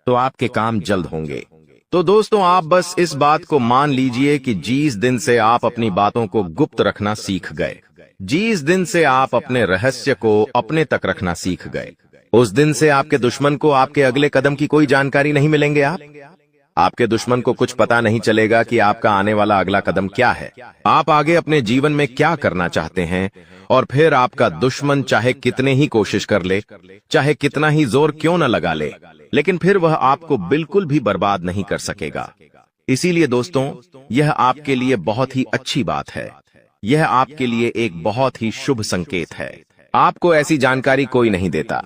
तो आपके काम जल्द होंगे। तो दोस्तों, आप बस इस बात को मान लीजिए कि जिस दिन से आप अपनी बातों को गुप्त रखना सीख गए, जिस दिन से आप अपने रहस्य को अपने तक रखना सीख गए, उस दिन से आपके दुश्मन को आपके अगले कदम की कोई जानकारी नहीं मिलेंगे। आपके दुश्मन को कुछ पता नहीं चलेगा कि आपका आने वाला अगला कदम क्या है, आप आगे अपने जीवन में क्या करना चाहते हैं। और फिर आपका दुश्मन चाहे कितने ही कोशिश कर ले, चाहे कितना ही जोर क्यों न लगा ले, लेकिन फिर वह आपको बिल्कुल भी बर्बाद नहीं कर सकेगा। इसीलिए दोस्तों, यह आपके लिए बहुत ही अच्छी बात है, यह आपके लिए एक बहुत ही शुभ संकेत है। आपको ऐसी जानकारी कोई नहीं देता।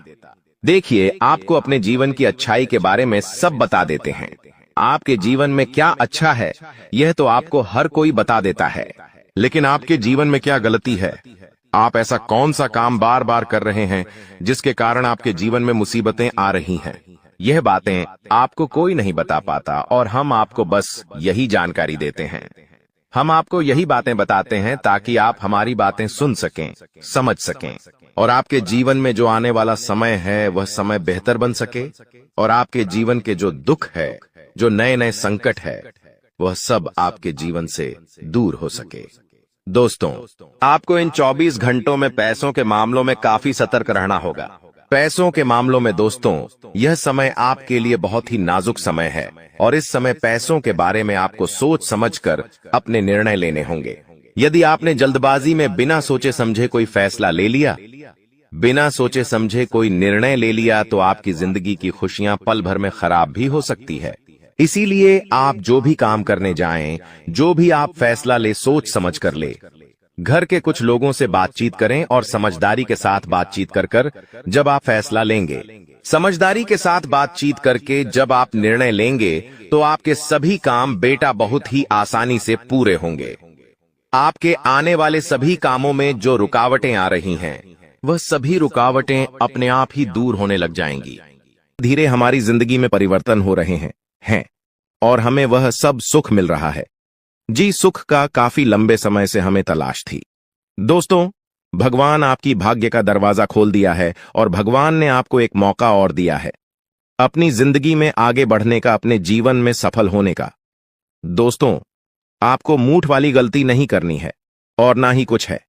देखिए, आपको अपने जीवन की अच्छाई के बारे में सब बता देते हैं। आपके जीवन में क्या अच्छा है, यह तो आपको हर कोई बता देता है, लेकिन आपके जीवन में क्या गलती है, आप ऐसा कौन सा काम बार बार कर रहे हैं जिसके कारण आपके जीवन में मुसीबतें आ रही हैं, यह बातें आपको कोई नहीं बता पाता और हम आपको बस यही जानकारी देते हैं। हम आपको यही बातें बताते हैं ताकि आप हमारी बातें सुन सकें, समझ सकें और आपके जीवन में जो आने वाला समय है वह समय बेहतर बन सके और आपके जीवन के जो दुख है, जो नए नए संकट है, वह सब आपके जीवन से दूर हो सके। दोस्तों, आपको इन 24 घंटों में पैसों के मामलों में काफी सतर्क रहना होगा। पैसों के मामलों में दोस्तों, यह समय आपके लिए बहुत ही नाजुक समय है और इस समय पैसों के बारे में आपको सोच समझकर अपने निर्णय लेने होंगे। यदि आपने जल्दबाजी में बिना सोचे समझे कोई फैसला ले लिया, बिना सोचे समझे कोई निर्णय ले लिया, तो आपकी जिंदगी की खुशियां पल भर में खराब भी हो सकती है। इसीलिए आप जो भी काम करने जाएं, जो भी आप फैसला ले, सोच समझ कर ले। घर के कुछ लोगों से बातचीत करें और समझदारी के साथ बातचीत कर जब आप फैसला लेंगे, समझदारी के साथ बातचीत करके जब आप निर्णय लेंगे, तो आपके सभी काम बेटा बहुत ही आसानी से पूरे होंगे। आपके आने वाले सभी कामों में जो रुकावटें आ रही हैं, वह सभी रुकावटें अपने आप ही दूर होने लग जाएंगी। धीरे हमारी जिंदगी में परिवर्तन हो रहे हैं और हमें वह सब सुख मिल रहा है। जी, सुख का काफी लंबे समय से हमें तलाश थी। दोस्तों, भगवान आपकी भाग्य का दरवाजा खोल दिया है और भगवान ने आपको एक मौका और दिया है अपनी जिंदगी में आगे बढ़ने का, अपने जीवन में सफल होने का। दोस्तों, आपको मूठ वाली गलती नहीं करनी है और ना ही कुछ है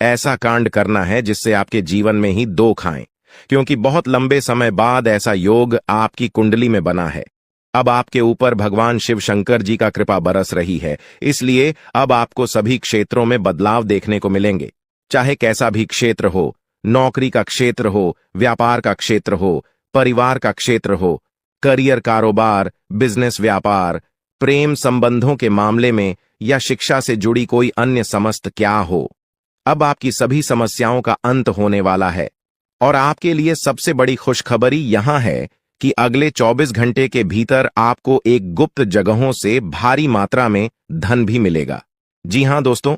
ऐसा कांड करना है जिससे आपके जीवन में ही दो खाएं, क्योंकि बहुत लंबे समय बाद ऐसा योग आपकी कुंडली में बना है। अब आपके ऊपर भगवान शिव शंकर जी का कृपा बरस रही है, इसलिए अब आपको सभी क्षेत्रों में बदलाव देखने को मिलेंगे। चाहे कैसा भी क्षेत्र हो, नौकरी का क्षेत्र हो, व्यापार का क्षेत्र हो, परिवार का क्षेत्र हो, करियर, कारोबार, बिजनेस, व्यापार, प्रेम संबंधों के मामले में या शिक्षा से जुड़ी कोई अन्य समस्त क्या हो, अब आपकी सभी समस्याओं का अंत होने वाला है। और आपके लिए सबसे बड़ी खुशखबरी यहां है कि अगले 24 घंटे के भीतर आपको एक गुप्त जगहों से भारी मात्रा में धन भी मिलेगा। जी हां दोस्तों,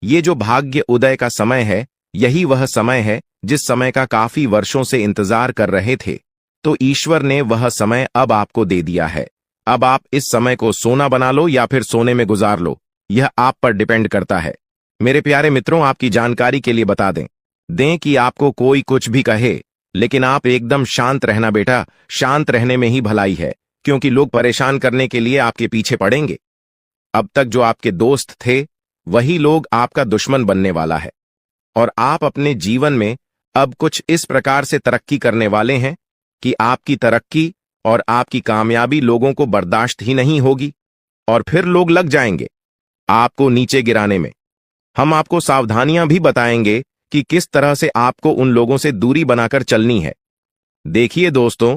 ये जो भाग्य उदय का समय है, यही वह समय है जिस समय का काफी वर्षों से इंतजार कर रहे थे। तो ईश्वर ने वह समय अब आपको दे दिया है। अब आप इस समय को सोना बना लो या फिर सोने में गुजार लो, यह आप पर डिपेंड करता है। मेरे प्यारे मित्रों, आपकी जानकारी के लिए बता दें कि आपको कोई कुछ भी कहे, लेकिन आप एकदम शांत रहना बेटा। शांत रहने में ही भलाई है, क्योंकि लोग परेशान करने के लिए आपके पीछे पड़ेंगे। अब तक जो आपके दोस्त थे, वही लोग आपका दुश्मन बनने वाला है और आप अपने जीवन में अब कुछ इस प्रकार से तरक्की करने वाले हैं कि आपकी तरक्की और आपकी कामयाबी लोगों को बर्दाश्त ही नहीं होगी और फिर लोग लग जाएंगे आपको नीचे गिराने में। हम आपको सावधानियां भी बताएंगे कि किस तरह से आपको उन लोगों से दूरी बनाकर चलनी है। देखिए दोस्तों,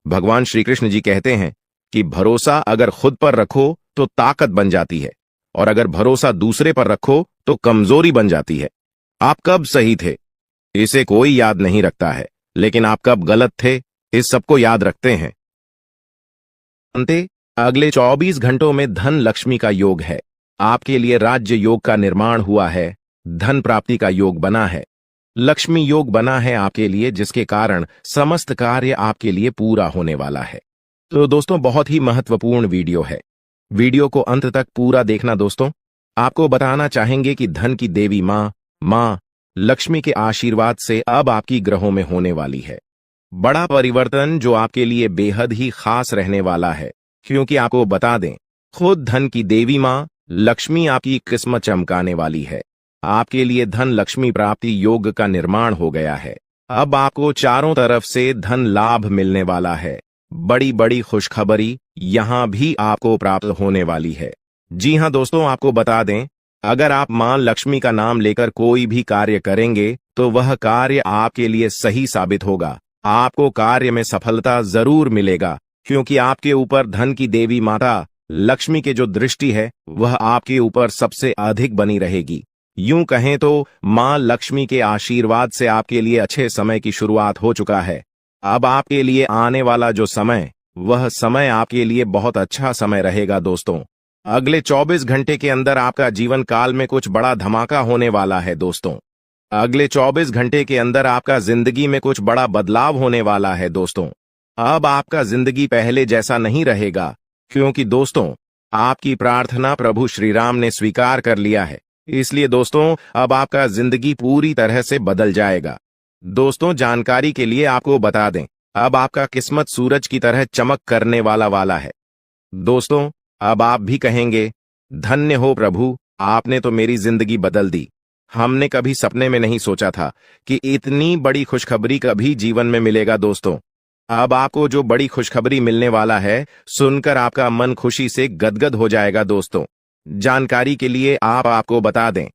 भगवान श्री कृष्ण जी कहते हैं कि भरोसा अगर खुद पर रखो तो ताकत बन जाती है और अगर भरोसा दूसरे पर रखो तो कमजोरी बन जाती है। आप कब सही थे, इसे कोई याद नहीं रखता है, लेकिन आप कब गलत थे, इस सबको याद रखते हैं। अंते अगले 24 घंटों में धन लक्ष्मी का योग है। आपके लिए राज्य योग का निर्माण हुआ है, धन प्राप्ति का योग बना है, लक्ष्मी योग बना है आपके लिए, जिसके कारण समस्त कार्य आपके लिए पूरा होने वाला है। तो दोस्तों, बहुत ही महत्वपूर्ण वीडियो है। वीडियो को अंत तक पूरा देखना दोस्तों। आपको बताना चाहेंगे कि धन की देवी माँ लक्ष्मी के आशीर्वाद से अब आपकी ग्रहों में होने वाली है बड़ा परिवर्तन, जो आपके लिए बेहद ही खास रहने वाला है। क्योंकि आपको बता दें, खुद धन की देवी माँ लक्ष्मी आपकी किस्मत चमकाने वाली है। आपके लिए धन लक्ष्मी प्राप्ति योग का निर्माण हो गया है। अब आपको चारों तरफ से धन लाभ मिलने वाला है। बड़ी बड़ी खुशखबरी यहाँ भी आपको प्राप्त होने वाली है। जी हाँ दोस्तों, आपको बता दें, अगर आप मां लक्ष्मी का नाम लेकर कोई भी कार्य करेंगे तो वह कार्य आपके लिए सही साबित होगा। आपको कार्य में सफलता जरूर मिलेगा, क्योंकि आपके ऊपर धन की देवी माता लक्ष्मी की जो दृष्टि है वह आपके ऊपर सबसे अधिक बनी रहेगी। यूं कहें तो मां लक्ष्मी के आशीर्वाद से आपके लिए अच्छे समय की शुरुआत हो चुका है। अब आपके लिए आने वाला जो समय, वह समय आपके लिए बहुत अच्छा समय रहेगा दोस्तों। अगले 24 घंटे के अंदर आपका जीवन काल में कुछ बड़ा धमाका होने वाला है दोस्तों। अगले 24 घंटे के अंदर आपका जिंदगी में कुछ बड़ा बदलाव होने वाला है दोस्तों। अब आपका जिंदगी पहले जैसा नहीं रहेगा, क्योंकि दोस्तों आपकी प्रार्थना प्रभु श्री राम ने स्वीकार कर लिया है। इसलिए दोस्तों अब आपका जिंदगी पूरी तरह से बदल जाएगा। दोस्तों जानकारी के लिए आपको बता दें, अब आपका किस्मत सूरज की तरह चमक करने वाला है। दोस्तों अब आप भी कहेंगे, धन्य हो प्रभु, आपने तो मेरी जिंदगी बदल दी। हमने कभी सपने में नहीं सोचा था कि इतनी बड़ी खुशखबरी कभी जीवन में मिलेगा। दोस्तों अब आपको जो बड़ी खुशखबरी मिलने वाला है, सुनकर आपका मन खुशी से गदगद हो जाएगा। दोस्तों जानकारी के लिए आपको बता दें,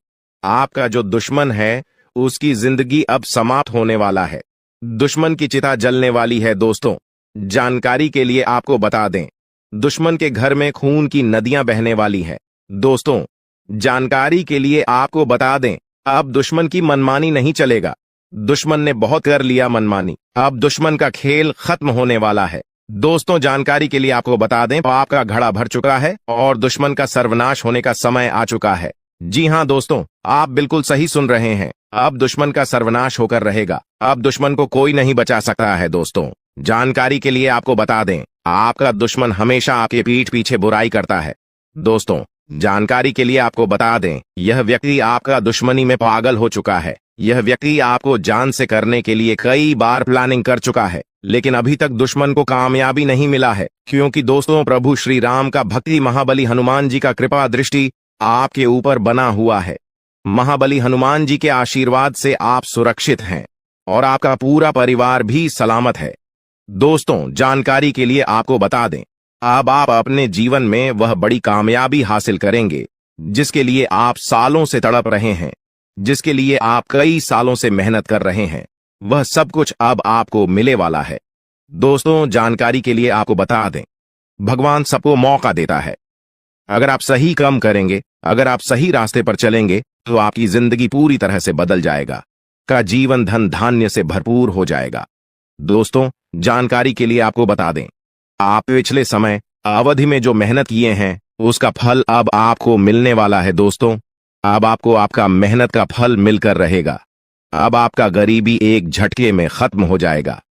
आपका जो दुश्मन है उसकी जिंदगी अब समाप्त होने वाला है। दुश्मन की चिता जलने वाली है। दोस्तों जानकारी के लिए आपको बता दें, दुश्मन के घर में खून की नदियां बहने वाली है। दोस्तों जानकारी के लिए आपको बता दें, अब दुश्मन की मनमानी नहीं चलेगा। दुश्मन ने बहुत कर लिया मनमानी, अब दुश्मन का खेल खत्म होने वाला है। दोस्तों जानकारी के लिए आपको बता दें, आपका घड़ा भर चुका है और दुश्मन का सर्वनाश होने का समय आ चुका है। जी हां दोस्तों, आप बिल्कुल सही सुन रहे हैं। अब दुश्मन का सर्वनाश होकर रहेगा। अब दुश्मन को कोई नहीं बचा सकता है। दोस्तों जानकारी के लिए आपको बता दें, आपका दुश्मन हमेशा आपके पीठ पीछे बुराई करता है। दोस्तों जानकारी के लिए आपको बता दें, यह व्यक्ति आपका दुश्मनी में पागल हो चुका है। यह व्यक्ति आपको जान से करने के लिए कई बार प्लानिंग कर चुका है, लेकिन अभी तक दुश्मन को कामयाबी नहीं मिला है। क्योंकि दोस्तों प्रभु श्री राम का भक्ति महाबली हनुमान जी का कृपा दृष्टि आपके ऊपर बना हुआ है। महाबली हनुमान जी के आशीर्वाद से आप सुरक्षित हैं और आपका पूरा परिवार भी सलामत है। दोस्तों जानकारी के लिए आपको बता दें, अब आप अपने जीवन में वह बड़ी कामयाबी हासिल करेंगे जिसके लिए आप सालों से तड़प रहे हैं, जिसके लिए आप कई सालों से मेहनत कर रहे हैं। वह सब कुछ अब आपको मिले वाला है। दोस्तों जानकारी के लिए आपको बता दें, भगवान सबको मौका देता है। अगर आप सही काम करेंगे, अगर आप सही रास्ते पर चलेंगे तो आपकी जिंदगी पूरी तरह से बदल जाएगा। का जीवन धन धान्य से भरपूर हो जाएगा। दोस्तों जानकारी के लिए आपको बता दें, आप पिछले समय अवधि में जो मेहनत किए हैं उसका फल अब आपको मिलने वाला है। दोस्तों अब आपको आपका मेहनत का फल मिलकर रहेगा। अब आपका गरीबी एक झटके में खत्म हो जाएगा।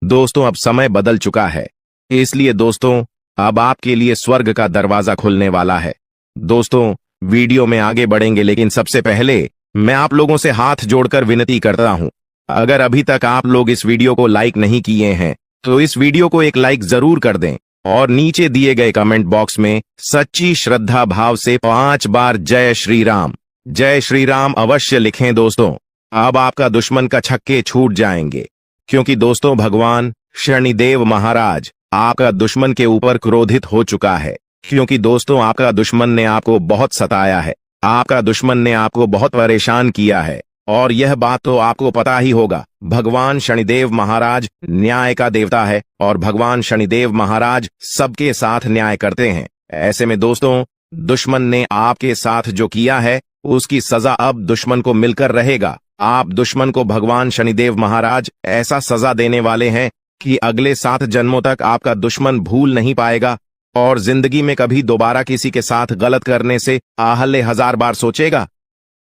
दोस्तों अब समय बदल चुका है, इसलिए दोस्तों अब आपके लिए स्वर्ग का दरवाजा खुलने वाला है। दोस्तों वीडियो में आगे बढ़ेंगे, लेकिन सबसे पहले मैं आप लोगों से हाथ जोड़कर विनती करता हूं, अगर अभी तक आप लोग इस वीडियो को लाइक नहीं किए हैं तो इस वीडियो को एक लाइक जरूर कर दें और नीचे दिए गए कमेंट बॉक्स में सच्ची श्रद्धा भाव से 5 बार जय श्री राम अवश्य लिखें। दोस्तों अब आपका दुश्मन का छक्के छूट जाएंगे, क्योंकि दोस्तों भगवान शनिदेव महाराज आपका दुश्मन के ऊपर क्रोधित हो चुका है। क्योंकि दोस्तों आपका दुश्मन ने आपको बहुत सताया है, आपका दुश्मन ने आपको बहुत परेशान किया है, और यह बात तो आपको पता ही होगा, भगवान शनिदेव महाराज न्याय का देवता है और भगवान शनिदेव महाराज सबके साथ न्याय करते हैं। ऐसे में दोस्तों दुश्मन ने आपके साथ जो किया है उसकी सजा अब दुश्मन को मिलकर रहेगा। आप दुश्मन को भगवान शनिदेव महाराज ऐसा सजा देने वाले हैं कि अगले 7 जन्मों तक आपका दुश्मन भूल नहीं पाएगा और जिंदगी में कभी दोबारा किसी के साथ गलत करने से आहले 1000 बार सोचेगा।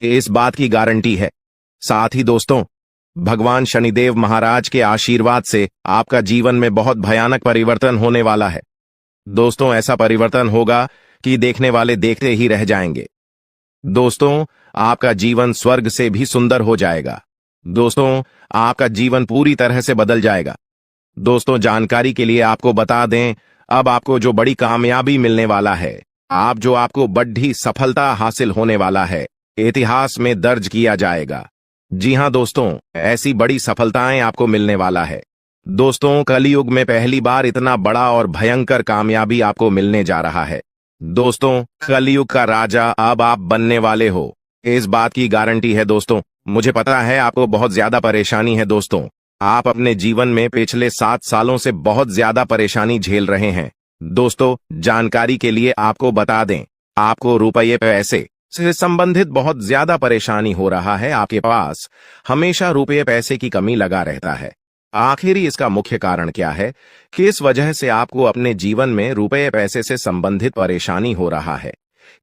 इस बात की गारंटी है। साथ ही दोस्तों भगवान शनिदेव महाराज के आशीर्वाद से आपका जीवन में बहुत भयानक परिवर्तन होने वाला है। दोस्तों ऐसा परिवर्तन होगा कि देखने वाले देखते ही रह जाएंगे। दोस्तों, आपका जीवन स्वर्ग से भी सुंदर हो जाएगा। दोस्तों, आपका जीवन पूरी तरह से बदल जाएगा। दोस्तों, जानकारी के लिए आपको बता दें, अब आपको जो बड़ी कामयाबी मिलने वाला है, आपको बड़ी सफलता हासिल होने वाला है, इतिहास में दर्ज किया जाएगा। जी हां दोस्तों, ऐसी बड़ी सफलताएं आपको मिलने वाला है। दोस्तों, कलयुग में पहली बार इतना बड़ा और भयंकर कामयाबी आपको मिलने जा रहा है। दोस्तों, कलयुग का राजा अब आप बनने वाले हो, इस बात की गारंटी है। दोस्तों, मुझे पता है आपको बहुत ज्यादा परेशानी है। दोस्तों, आप अपने जीवन में पिछले 7 सालों से बहुत ज्यादा परेशानी झेल रहे हैं। दोस्तों, जानकारी के लिए आपको बता दें, आपको रुपये पैसे से संबंधित बहुत ज्यादा परेशानी हो रहा है। आपके पास हमेशा रुपये पैसे की कमी लगा रहता है। आखिर इसका मुख्य कारण क्या है? किस वजह से आपको अपने जीवन में रुपये पैसे से संबंधित परेशानी हो रहा है?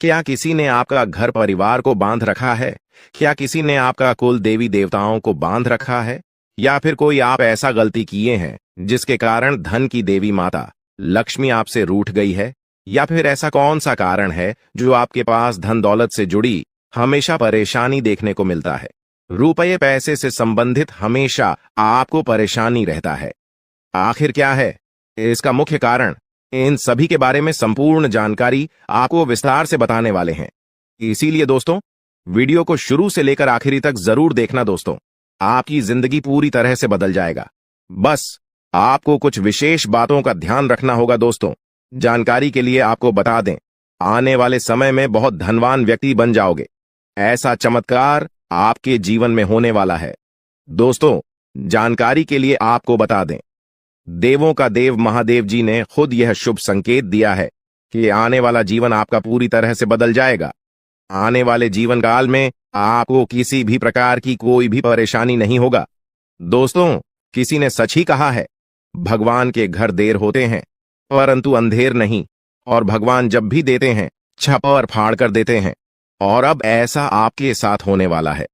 क्या किसी ने आपका घर परिवार को बांध रखा है? क्या किसी ने आपका कुल देवी देवताओं को बांध रखा है? या फिर कोई आप ऐसा गलती किए हैं जिसके कारण धन की देवी माता लक्ष्मी आपसे रूठ गई है? या फिर ऐसा कौन सा कारण है जो आपके पास धन दौलत से जुड़ी हमेशा परेशानी देखने को मिलता है? रुपये पैसे से संबंधित हमेशा आपको परेशानी रहता है। आखिर क्या है इसका मुख्य कारण? इन सभी के बारे में संपूर्ण जानकारी आपको विस्तार से बताने वाले हैं। इसीलिए दोस्तों, वीडियो को शुरू से लेकर आखिरी तक जरूर देखना। दोस्तों, आपकी जिंदगी पूरी तरह से बदल जाएगा। बस आपको कुछ विशेष बातों का ध्यान रखना होगा। दोस्तों, जानकारी के लिए आपको बता दें, आने वाले समय में बहुत धनवान व्यक्ति बन जाओगे। ऐसा चमत्कार आपके जीवन में होने वाला है। दोस्तों, जानकारी के लिए आपको बता दें, देवों का देव महादेव जी ने खुद यह शुभ संकेत दिया है कि आने वाला जीवन आपका पूरी तरह से बदल जाएगा। आने वाले जीवन काल में आपको किसी भी प्रकार की कोई भी परेशानी नहीं होगा। दोस्तों, किसी ने सच ही कहा है, भगवान के घर देर होते हैं परंतु अंधेर नहीं, और भगवान जब भी देते हैं छप्पर फाड़ कर देते हैं। और अब ऐसा आपके साथ होने वाला है।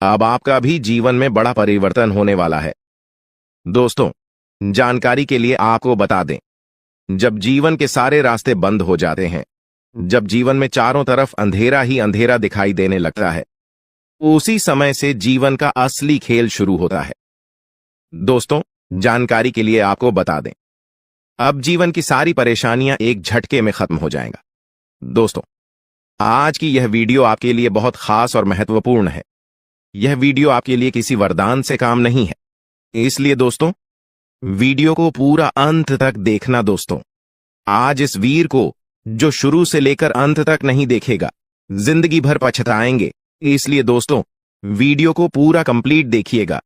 अब आपका भी जीवन में बड़ा परिवर्तन होने वाला है। दोस्तों, जानकारी के लिए आपको बता दें, जब जीवन के सारे रास्ते बंद हो जाते हैं, जब जीवन में चारों तरफ अंधेरा ही अंधेरा दिखाई देने लगता है, उसी समय से जीवन का असली खेल शुरू होता है। दोस्तों, जानकारी के लिए आपको बता दें, अब जीवन की सारी परेशानियां एक झटके में खत्म हो जाएंगा। दोस्तों, आज की यह वीडियो आपके लिए बहुत खास और महत्वपूर्ण है। यह वीडियो आपके लिए किसी वरदान से काम नहीं है, इसलिए दोस्तों, वीडियो को पूरा अंत तक देखना। दोस्तों, आज इस वीर को जो शुरू से लेकर अंत तक नहीं देखेगा, जिंदगी भर पछताएंगे। इसलिए दोस्तों, वीडियो को पूरा कंप्लीट देखिएगा,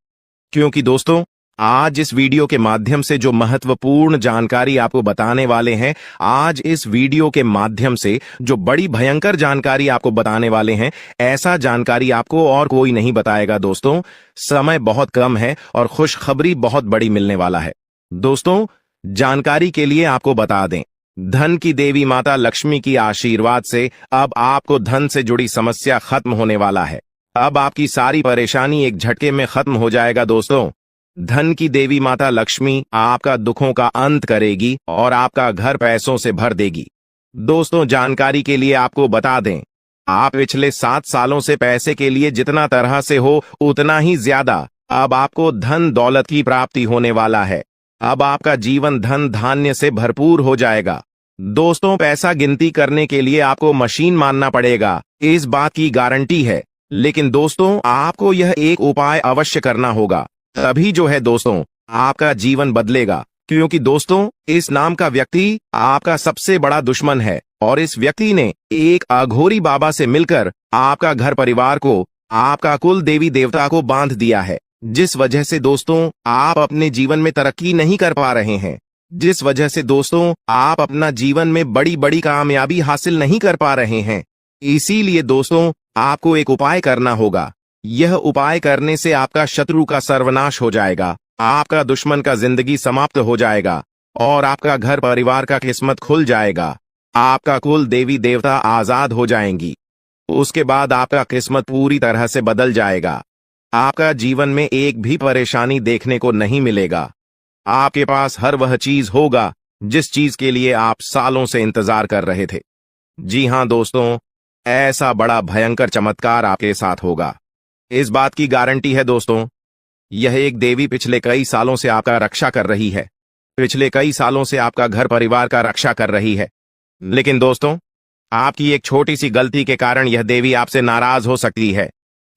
क्योंकि दोस्तों, आज इस वीडियो के माध्यम से जो महत्वपूर्ण जानकारी आपको बताने वाले हैं, आज इस वीडियो के माध्यम से जो बड़ी भयंकर जानकारी आपको बताने वाले हैं, ऐसा जानकारी आपको और कोई नहीं बताएगा। दोस्तों, समय बहुत कम है और खुशखबरी बहुत बड़ी मिलने वाला है। दोस्तों, जानकारी के लिए आपको बता दें, धन की देवी माता लक्ष्मी की आशीर्वाद से अब आपको धन से जुड़ी समस्या खत्म होने वाला है। अब आपकी सारी परेशानी एक झटके में खत्म हो जाएगा। दोस्तों, धन की देवी माता लक्ष्मी आपका दुखों का अंत करेगी और आपका घर पैसों से भर देगी। दोस्तों, जानकारी के लिए आपको बता दें, आप पिछले 7 सालों से पैसे के लिए जितना तरह से हो उतना ही ज्यादा अब आपको धन दौलत की प्राप्ति होने वाला है। अब आपका जीवन धन धान्य से भरपूर हो जाएगा। दोस्तों, पैसा गिनती करने के लिए आपको मशीन मानना पड़ेगा, इस बात की गारंटी है। लेकिन दोस्तों, आपको यह एक उपाय अवश्य करना होगा, तभी जो है दोस्तों आपका जीवन बदलेगा। क्योंकि दोस्तों, इस नाम का व्यक्ति आपका सबसे बड़ा दुश्मन है और इस व्यक्ति ने एक अघोरी बाबा से मिलकर आपका घर परिवार को, आपका कुल देवी देवता को बांध दिया है, जिस वजह से दोस्तों आप अपने जीवन में तरक्की नहीं कर पा रहे हैं, जिस वजह से दोस्तों आप अपना जीवन में बड़ी बड़ी कामयाबी हासिल नहीं कर पा रहे हैं। इसीलिए दोस्तों, आपको एक उपाय करना होगा। यह उपाय करने से आपका शत्रु का सर्वनाश हो जाएगा, आपका दुश्मन का जिंदगी समाप्त हो जाएगा और आपका घर परिवार का किस्मत खुल जाएगा। आपका कुल देवी देवता आजाद हो जाएंगी। उसके बाद आपका किस्मत पूरी तरह से बदल जाएगा। आपका जीवन में एक भी परेशानी देखने को नहीं मिलेगा। आपके पास हर वह चीज होगा जिस चीज के लिए आप सालों से इंतजार कर रहे थे। जी हां दोस्तों, ऐसा बड़ा भयंकर चमत्कार आपके साथ होगा। इस बात की गारंटी है दोस्तों। यह एक देवी पिछले कई सालों से आपका रक्षा कर रही है। पिछले कई सालों से आपका घर परिवार का रक्षा कर रही है। लेकिन दोस्तों, आपकी एक छोटी सी गलती के कारण यह देवी आपसे नाराज हो सकती है।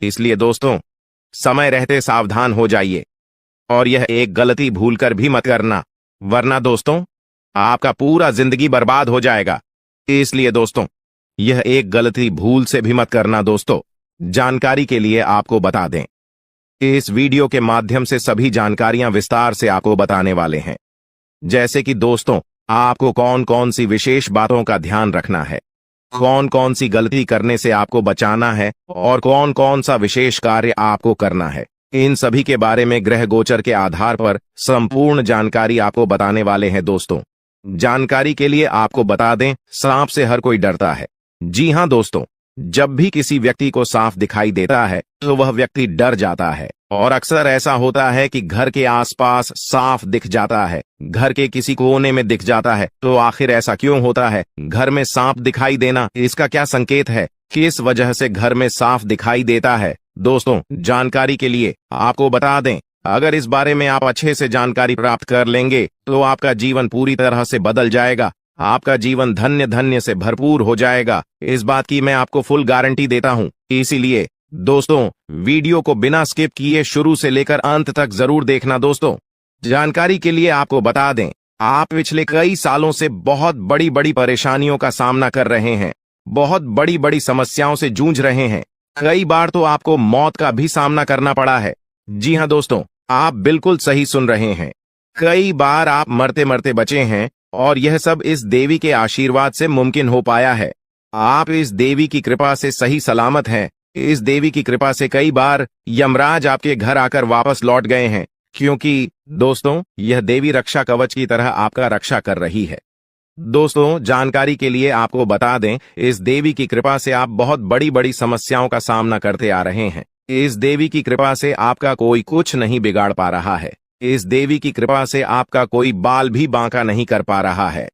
इसलिए दोस्तों, समय रहते सावधान हो जाइए और यह एक गलती भूलकर भी मत करना, वरना दोस्तों आपका पूरा जिंदगी बर्बाद हो जाएगा। इसलिए दोस्तों, यह एक गलती भूल से भी मत करना। दोस्तों, जानकारी के लिए आपको बता दें, इस वीडियो के माध्यम से सभी जानकारियां विस्तार से आपको बताने वाले हैं। जैसे कि दोस्तों, आपको कौन कौन सी विशेष बातों का ध्यान रखना है, कौन कौन सी गलती करने से आपको बचाना है और कौन कौन सा विशेष कार्य आपको करना है, इन सभी के बारे में ग्रह गोचर के आधार पर संपूर्ण जानकारी आपको बताने वाले हैं। दोस्तों, जानकारी के लिए आपको बता दें, सांप से हर कोई डरता है। जी हां दोस्तों, जब भी किसी व्यक्ति को सांप दिखाई देता है तो वह व्यक्ति डर जाता है और अक्सर ऐसा होता है कि घर के आसपास सांप दिख जाता है, घर के किसी कोने में दिख जाता है। तो आखिर ऐसा क्यों होता है? घर में सांप दिखाई देना, इसका क्या संकेत है? किस वजह से घर में सांप दिखाई देता है? दोस्तों, जानकारी के लिए आपको बता दें, अगर इस बारे में आप अच्छे से जानकारी प्राप्त कर लेंगे तो आपका जीवन पूरी तरह से बदल जाएगा। आपका जीवन धन्य धन्य से भरपूर हो जाएगा। इस बात की मैं आपको फुल गारंटी देता हूं। इसीलिए दोस्तों, वीडियो को बिना स्किप किए शुरू से लेकर अंत तक जरूर देखना। दोस्तों, जानकारी के लिए आपको बता दें, आप पिछले कई सालों से बहुत बड़ी बड़ी परेशानियों का सामना कर रहे हैं, बहुत बड़ी बड़ी समस्याओं से जूझ रहे हैं। कई बार तो आपको मौत का भी सामना करना पड़ा है। जी हां दोस्तों, आप बिल्कुल सही सुन रहे हैं। कई बार आप मरते मरते बचे हैं और यह सब इस देवी के आशीर्वाद से मुमकिन हो पाया है। आप इस देवी की कृपा से सही सलामत हैं। इस देवी की कृपा से कई बार यमराज आपके घर आकर वापस लौट गए हैं, क्योंकि दोस्तों यह देवी रक्षा कवच की तरह आपका रक्षा कर रही है। दोस्तों, जानकारी के लिए आपको बता दें, इस देवी की कृपा से आप बहुत बड़ी बड़ी समस्याओं का सामना करते आ रहे हैं। इस देवी की कृपा से आपका कोई कुछ नहीं बिगाड़ पा रहा है। इस देवी की कृपा से आपका कोई बाल भी बांका नहीं कर पा रहा है।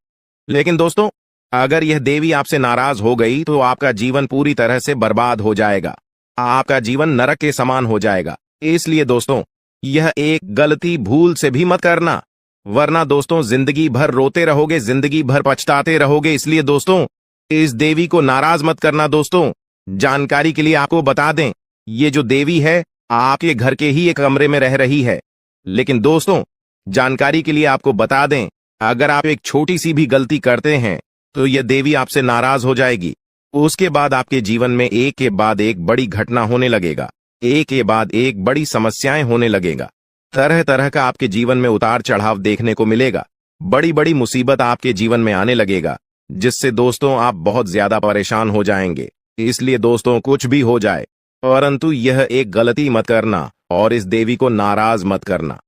लेकिन दोस्तों, अगर यह देवी आपसे नाराज हो गई तो आपका जीवन पूरी तरह से बर्बाद हो जाएगा। आपका जीवन नरक के समान हो जाएगा। इसलिए दोस्तों, यह एक गलती भूल से भी मत करना, वरना दोस्तों जिंदगी भर रोते रहोगे, जिंदगी भर पछताते रहोगे। इसलिए दोस्तों, इस देवी को नाराज मत करना। दोस्तों, जानकारी के लिए आपको बता दें, ये जो देवी है आपके घर के ही एक कमरे में रह रही है। लेकिन दोस्तों, जानकारी के लिए आपको बता दें, अगर आप एक छोटी सी भी गलती करते हैं तो यह देवी आपसे नाराज हो जाएगी। उसके बाद आपके जीवन में एक के बाद एक बड़ी घटना होने लगेगा, एक के बाद एक बड़ी समस्याएं होने लगेगा। तरह तरह का आपके जीवन में उतार चढ़ाव देखने को मिलेगा। बड़ी बड़ी मुसीबत आपके जीवन में आने लगेगा, जिससे दोस्तों आप बहुत ज्यादा परेशान हो जाएंगे। इसलिए दोस्तों, कुछ भी हो जाए, परंतु यह एक गलती मत करना और इस देवी को नाराज मत करना।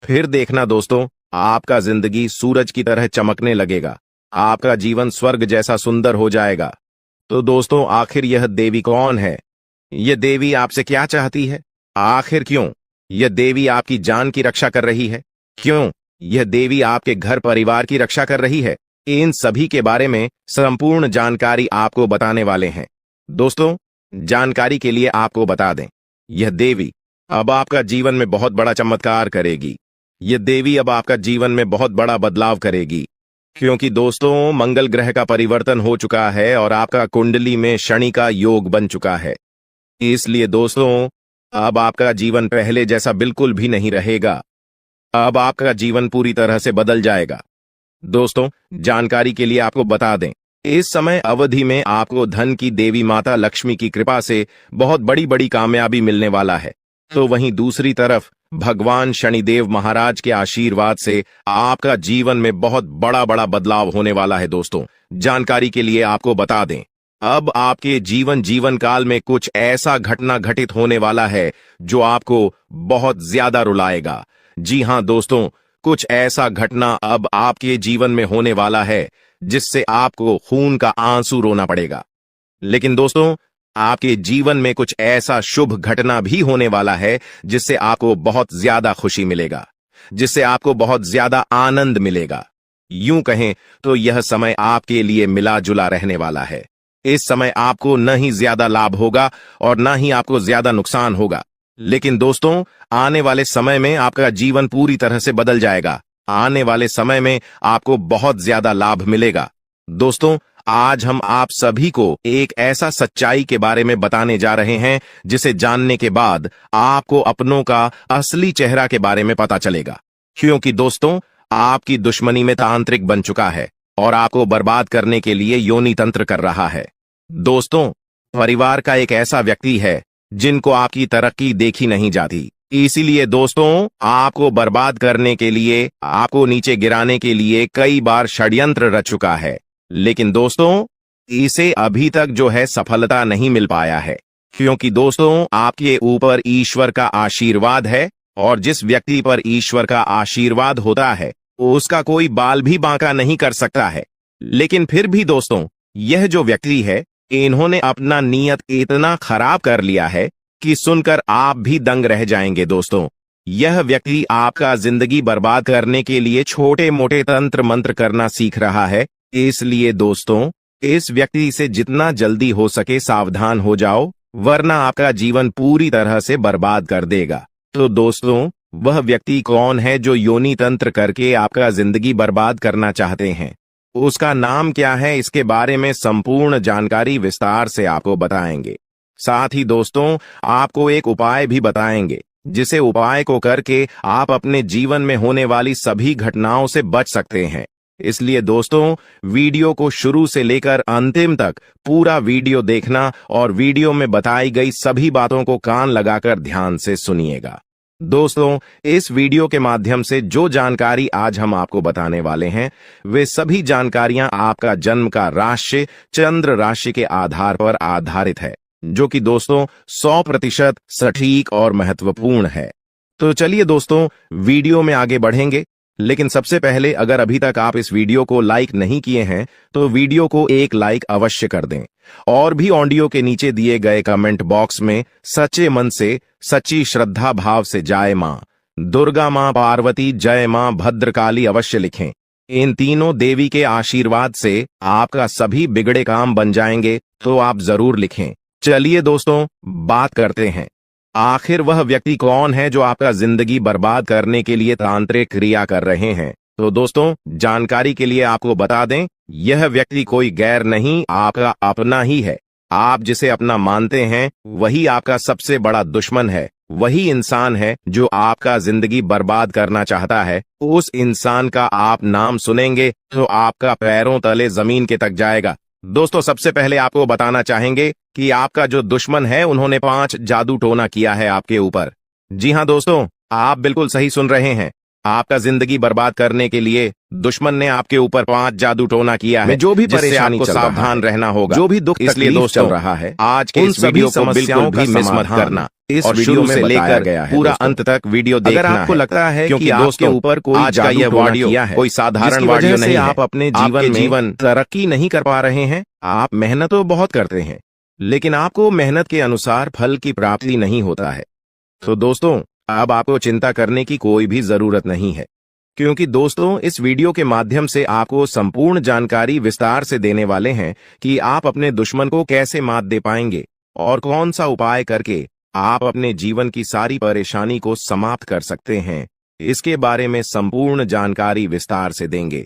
फिर देखना दोस्तों, आपका जिंदगी सूरज की तरह चमकने लगेगा। आपका जीवन स्वर्ग जैसा सुंदर हो जाएगा। तो दोस्तों, आखिर यह देवी कौन है? यह देवी आपसे क्या चाहती है? आखिर क्यों यह देवी आपकी जान की रक्षा कर रही है? क्यों यह देवी आपके घर परिवार की रक्षा कर रही है? इन सभी के बारे में संपूर्ण जानकारी आपको बताने वाले हैं। दोस्तों, जानकारी के लिए आपको बता दें, यह देवी अब आपका जीवन में बहुत बड़ा चमत्कार करेगी। यह देवी अब आपका जीवन में बहुत बड़ा बदलाव करेगी, क्योंकि दोस्तों मंगल ग्रह का परिवर्तन हो चुका है और आपका कुंडली में शनि का योग बन चुका है। इसलिए दोस्तों, अब आपका जीवन पहले जैसा बिल्कुल भी नहीं रहेगा। अब आपका जीवन पूरी तरह से बदल जाएगा। दोस्तों, जानकारी के लिए आपको बता दें, इस समय अवधि में आपको धन की देवी माता लक्ष्मी की कृपा से बहुत बड़ी बड़ी कामयाबी मिलने वाला है। तो वहीं दूसरी तरफ भगवान शनिदेव महाराज के आशीर्वाद से आपका जीवन में बहुत बड़ा बड़ा बदलाव होने वाला है। दोस्तों, जानकारी के लिए आपको बता दें, अब आपके जीवन काल में कुछ ऐसा घटना घटित होने वाला है जो आपको बहुत ज्यादा रुलाएगा। जी हां दोस्तों, कुछ ऐसा घटना अब आपके जीवन में होने वाला है जिससे आपको खून का आंसू रोना पड़ेगा। लेकिन दोस्तों, आपके जीवन में कुछ ऐसा शुभ घटना भी होने वाला है जिससे आपको बहुत ज्यादा खुशी मिलेगा, जिससे आपको बहुत ज्यादा आनंद मिलेगा। यूं कहें तो यह समय आपके लिए मिला जुला रहने वाला है। इस समय आपको न ही ज्यादा लाभ होगा और न ही आपको ज्यादा नुकसान होगा। लेकिन दोस्तों, आने वाले समय में आपका जीवन पूरी तरह से बदल जाएगा। आने वाले समय में आपको बहुत ज्यादा लाभ मिलेगा। दोस्तों, आज हम आप सभी को एक ऐसा सच्चाई के बारे में बताने जा रहे हैं जिसे जानने के बाद आपको अपनों का असली चेहरा के बारे में पता चलेगा। क्योंकि दोस्तों, आपकी दुश्मनी में तांत्रिक बन चुका है और आपको बर्बाद करने के लिए योनि तंत्र कर रहा है। दोस्तों, परिवार का एक ऐसा व्यक्ति है जिनको आपकी तरक्की देखी नहीं जाती। इसीलिए दोस्तों, आपको बर्बाद करने के लिए, आपको नीचे गिराने के लिए कई बार षड्यंत्र रच चुका है। लेकिन दोस्तों, इसे अभी तक जो है सफलता नहीं मिल पाया है। क्योंकि दोस्तों, आपके ऊपर ईश्वर का आशीर्वाद है और जिस व्यक्ति पर ईश्वर का आशीर्वाद होता है उसका कोई बाल भी बांका नहीं कर सकता है। लेकिन फिर भी दोस्तों, यह जो व्यक्ति है, इन्होंने अपना नियत इतना खराब कर लिया है कि सुनकर आप भी दंग रह जाएंगे। दोस्तों, यह व्यक्ति आपका जिंदगी बर्बाद करने के लिए छोटे मोटे तंत्र मंत्र करना सीख रहा है। इसलिए दोस्तों, इस व्यक्ति से जितना जल्दी हो सके सावधान हो जाओ, वरना आपका जीवन पूरी तरह से बर्बाद कर देगा। तो दोस्तों, वह व्यक्ति कौन है जो योनि तंत्र करके आपका जिंदगी बर्बाद करना चाहते हैं? उसका नाम क्या है? इसके बारे में संपूर्ण जानकारी विस्तार से आपको बताएंगे। साथ ही दोस्तों, आपको एक उपाय भी बताएंगे जिसे उपाय को करके आप अपने जीवन में होने वाली सभी घटनाओं से बच सकते हैं। इसलिए दोस्तों, वीडियो को शुरू से लेकर अंतिम तक पूरा वीडियो देखना और वीडियो में बताई गई सभी बातों को कान लगाकर ध्यान से सुनिएगा। दोस्तों, इस वीडियो के माध्यम से जो जानकारी आज हम आपको बताने वाले हैं, वे सभी जानकारियां आपका जन्म का राशि चंद्र राशि के आधार पर आधारित है, जो कि दोस्तों 100% सटीक और महत्वपूर्ण है। तो चलिए दोस्तों, वीडियो में आगे बढ़ेंगे। लेकिन सबसे पहले, अगर अभी तक आप इस वीडियो को लाइक नहीं किए हैं तो वीडियो को एक लाइक अवश्य कर दें और भी ऑडियो के नीचे दिए गए कमेंट बॉक्स में सच्चे मन से, सच्ची श्रद्धा भाव से जय मां दुर्गा, मां पार्वती, जय मां भद्रकाली अवश्य लिखें। इन तीनों देवी के आशीर्वाद से आपका सभी बिगड़े काम बन जाएंगे, तो आप जरूर लिखें। चलिए दोस्तों, बात करते हैं। आखिर वह व्यक्ति कौन है जो आपका जिंदगी बर्बाद करने के लिए तांत्रिक क्रिया कर रहे हैं? तो दोस्तों, जानकारी के लिए आपको बता दें, यह व्यक्ति कोई गैर नहीं, आपका अपना ही है। आप जिसे अपना मानते हैं वही आपका सबसे बड़ा दुश्मन है। वही इंसान है जो आपका जिंदगी बर्बाद करना चाहता है। उस इंसान का आप नाम सुनेंगे तो आपका पैरों तले जमीन के तक जाएगा। दोस्तों, सबसे पहले आपको बताना चाहेंगे कि आपका जो दुश्मन है, उन्होंने 5 जादू टोना किया है आपके ऊपर। जी हां दोस्तों, आप बिल्कुल सही सुन रहे हैं। आपका जिंदगी बर्बाद करने के लिए दुश्मन ने आपके ऊपर 5 जादू टोना किया है। जो भी परेशानी को सावधान रहना होगा, जो भी दुख इसलिए दोस्तों चल रहा है, आज के इस वीडियो को बिल्कुल भी मिस मत करना। इस वीडियो में लेकर गया है पूरा अंत तक वीडियो देखना। अगर आपको लगता है कि आपके ऊपर कोई जादू टोना किया है, कोई साधारण वीडियो नहीं, आप अपने जीवन तरक्की नहीं कर पा रहे हैं। आप मेहनत तो बहुत करते हैं, लेकिन आपको मेहनत के अनुसार फल की प्राप्ति नहीं होता है। तो दोस्तों, अब आपको चिंता करने की कोई भी जरूरत नहीं है, क्योंकि दोस्तों, इस वीडियो के माध्यम से आपको संपूर्ण जानकारी विस्तार से देने वाले हैं कि आप अपने दुश्मन को कैसे मात दे पाएंगे और कौन सा उपाय करके आप अपने जीवन की सारी परेशानी को समाप्त कर सकते हैं। इसके बारे में संपूर्ण जानकारी विस्तार से देंगे।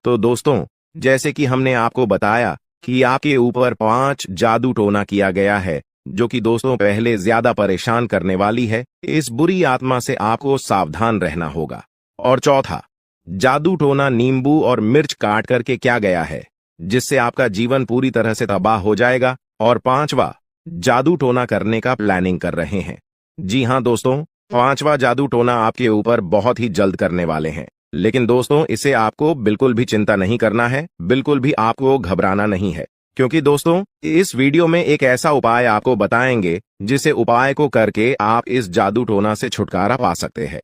तो दोस्तों, जैसे कि हमने आपको बताया कि आपके ऊपर 5 जादू टोना किया गया है, जो कि दोस्तों पहले ज्यादा परेशान करने वाली है। इस बुरी आत्मा से आपको सावधान रहना होगा। और चौथा, जादू टोना नींबू और मिर्च काट करके क्या गया है, जिससे आपका जीवन पूरी तरह से तबाह हो जाएगा। और 5वां, जादू टोना करने का प्लानिंग कर रहे हैं। जी हां दोस्तों, 5वां जादू टोना आपके ऊपर बहुत ही जल्द करने वाले हैं। लेकिन दोस्तों, इसे आपको बिल्कुल भी चिंता नहीं करना है, बिल्कुल भी आपको घबराना नहीं है, क्योंकि दोस्तों, इस वीडियो में एक ऐसा उपाय आपको बताएंगे जिसे उपाय को करके आप इस जादू टोना से छुटकारा पा सकते हैं।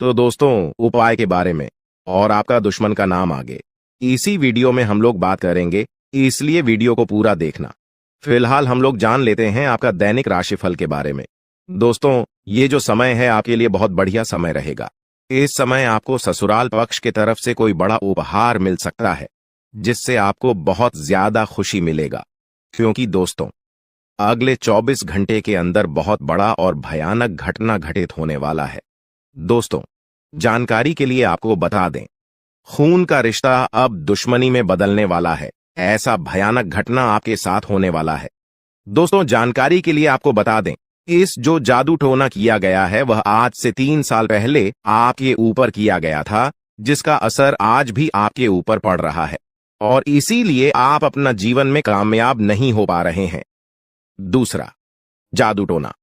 तो दोस्तों, उपाय के बारे में और आपका दुश्मन का नाम आगे इसी वीडियो में हम लोग बात करेंगे, इसलिए वीडियो को पूरा देखना। फिलहाल हम लोग जान लेते हैं आपका दैनिक राशिफल के बारे में। दोस्तों, ये जो समय है आपके लिए बहुत बढ़िया समय रहेगा। इस समय आपको ससुराल पक्ष की तरफ से कोई बड़ा उपहार मिल सकता है, जिससे आपको बहुत ज्यादा खुशी मिलेगा। क्योंकि दोस्तों अगले 24 घंटे के अंदर बहुत बड़ा और भयानक घटना घटित होने वाला है। दोस्तों जानकारी के लिए आपको बता दें, खून का रिश्ता अब दुश्मनी में बदलने वाला है। ऐसा भयानक घटना आपके साथ होने वाला है। दोस्तों जानकारी के लिए आपको बता दें, इस जो जादू टोना किया गया है वह आज से 3 साल पहले आपके ऊपर किया गया था, जिसका असर आज भी आपके ऊपर पड़ रहा है और इसीलिए आप अपना जीवन में कामयाब नहीं हो पा रहे हैं। दूसरा जादू टोना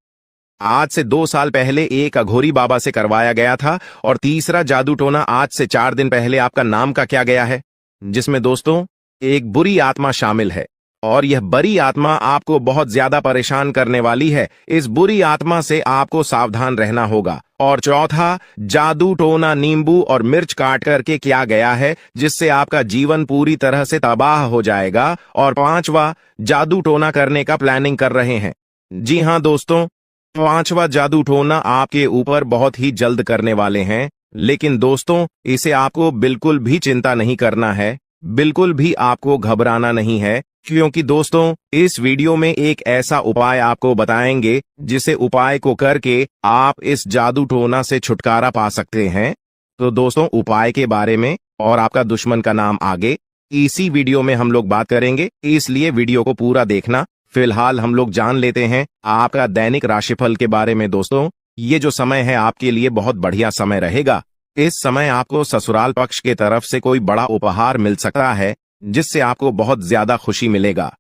आज से 2 साल पहले एक अघोरी बाबा से करवाया गया था और तीसरा जादू टोना आज से 4 दिन पहले आपका नाम का किया गया है, जिसमें दोस्तों एक बुरी आत्मा शामिल है और यह बुरी आत्मा आपको बहुत ज्यादा परेशान करने वाली है। इस बुरी आत्मा से आपको सावधान रहना होगा। और चौथा जादू टोना नींबू और मिर्च काट करके किया गया है, जिससे आपका जीवन पूरी तरह से तबाह हो जाएगा। और 5वां जादू टोना करने का प्लानिंग कर रहे हैं। जी हां दोस्तों, 5वां जादू टोना आपके ऊपर बहुत ही जल्द करने वाले हैं, लेकिन दोस्तों इसे आपको बिल्कुल भी चिंता नहीं करना है, बिल्कुल भी आपको घबराना नहीं है, क्योंकि दोस्तों इस वीडियो में एक ऐसा उपाय आपको बताएंगे जिसे उपाय को करके आप इस जादू टोना से छुटकारा पा सकते हैं। तो दोस्तों उपाय के बारे में और आपका दुश्मन का नाम आगे इसी वीडियो में हम लोग बात करेंगे, इसलिए वीडियो को पूरा देखना। फिलहाल हम लोग जान लेते हैं आपका दैनिक राशिफल के बारे में। दोस्तों ये जो समय है आपके लिए बहुत बढ़िया समय रहेगा। इस समय आपको ससुराल पक्ष के तरफ से कोई बड़ा उपहार मिल सकता है, जिससे आपको बहुत ज्यादा खुशी मिलेगा,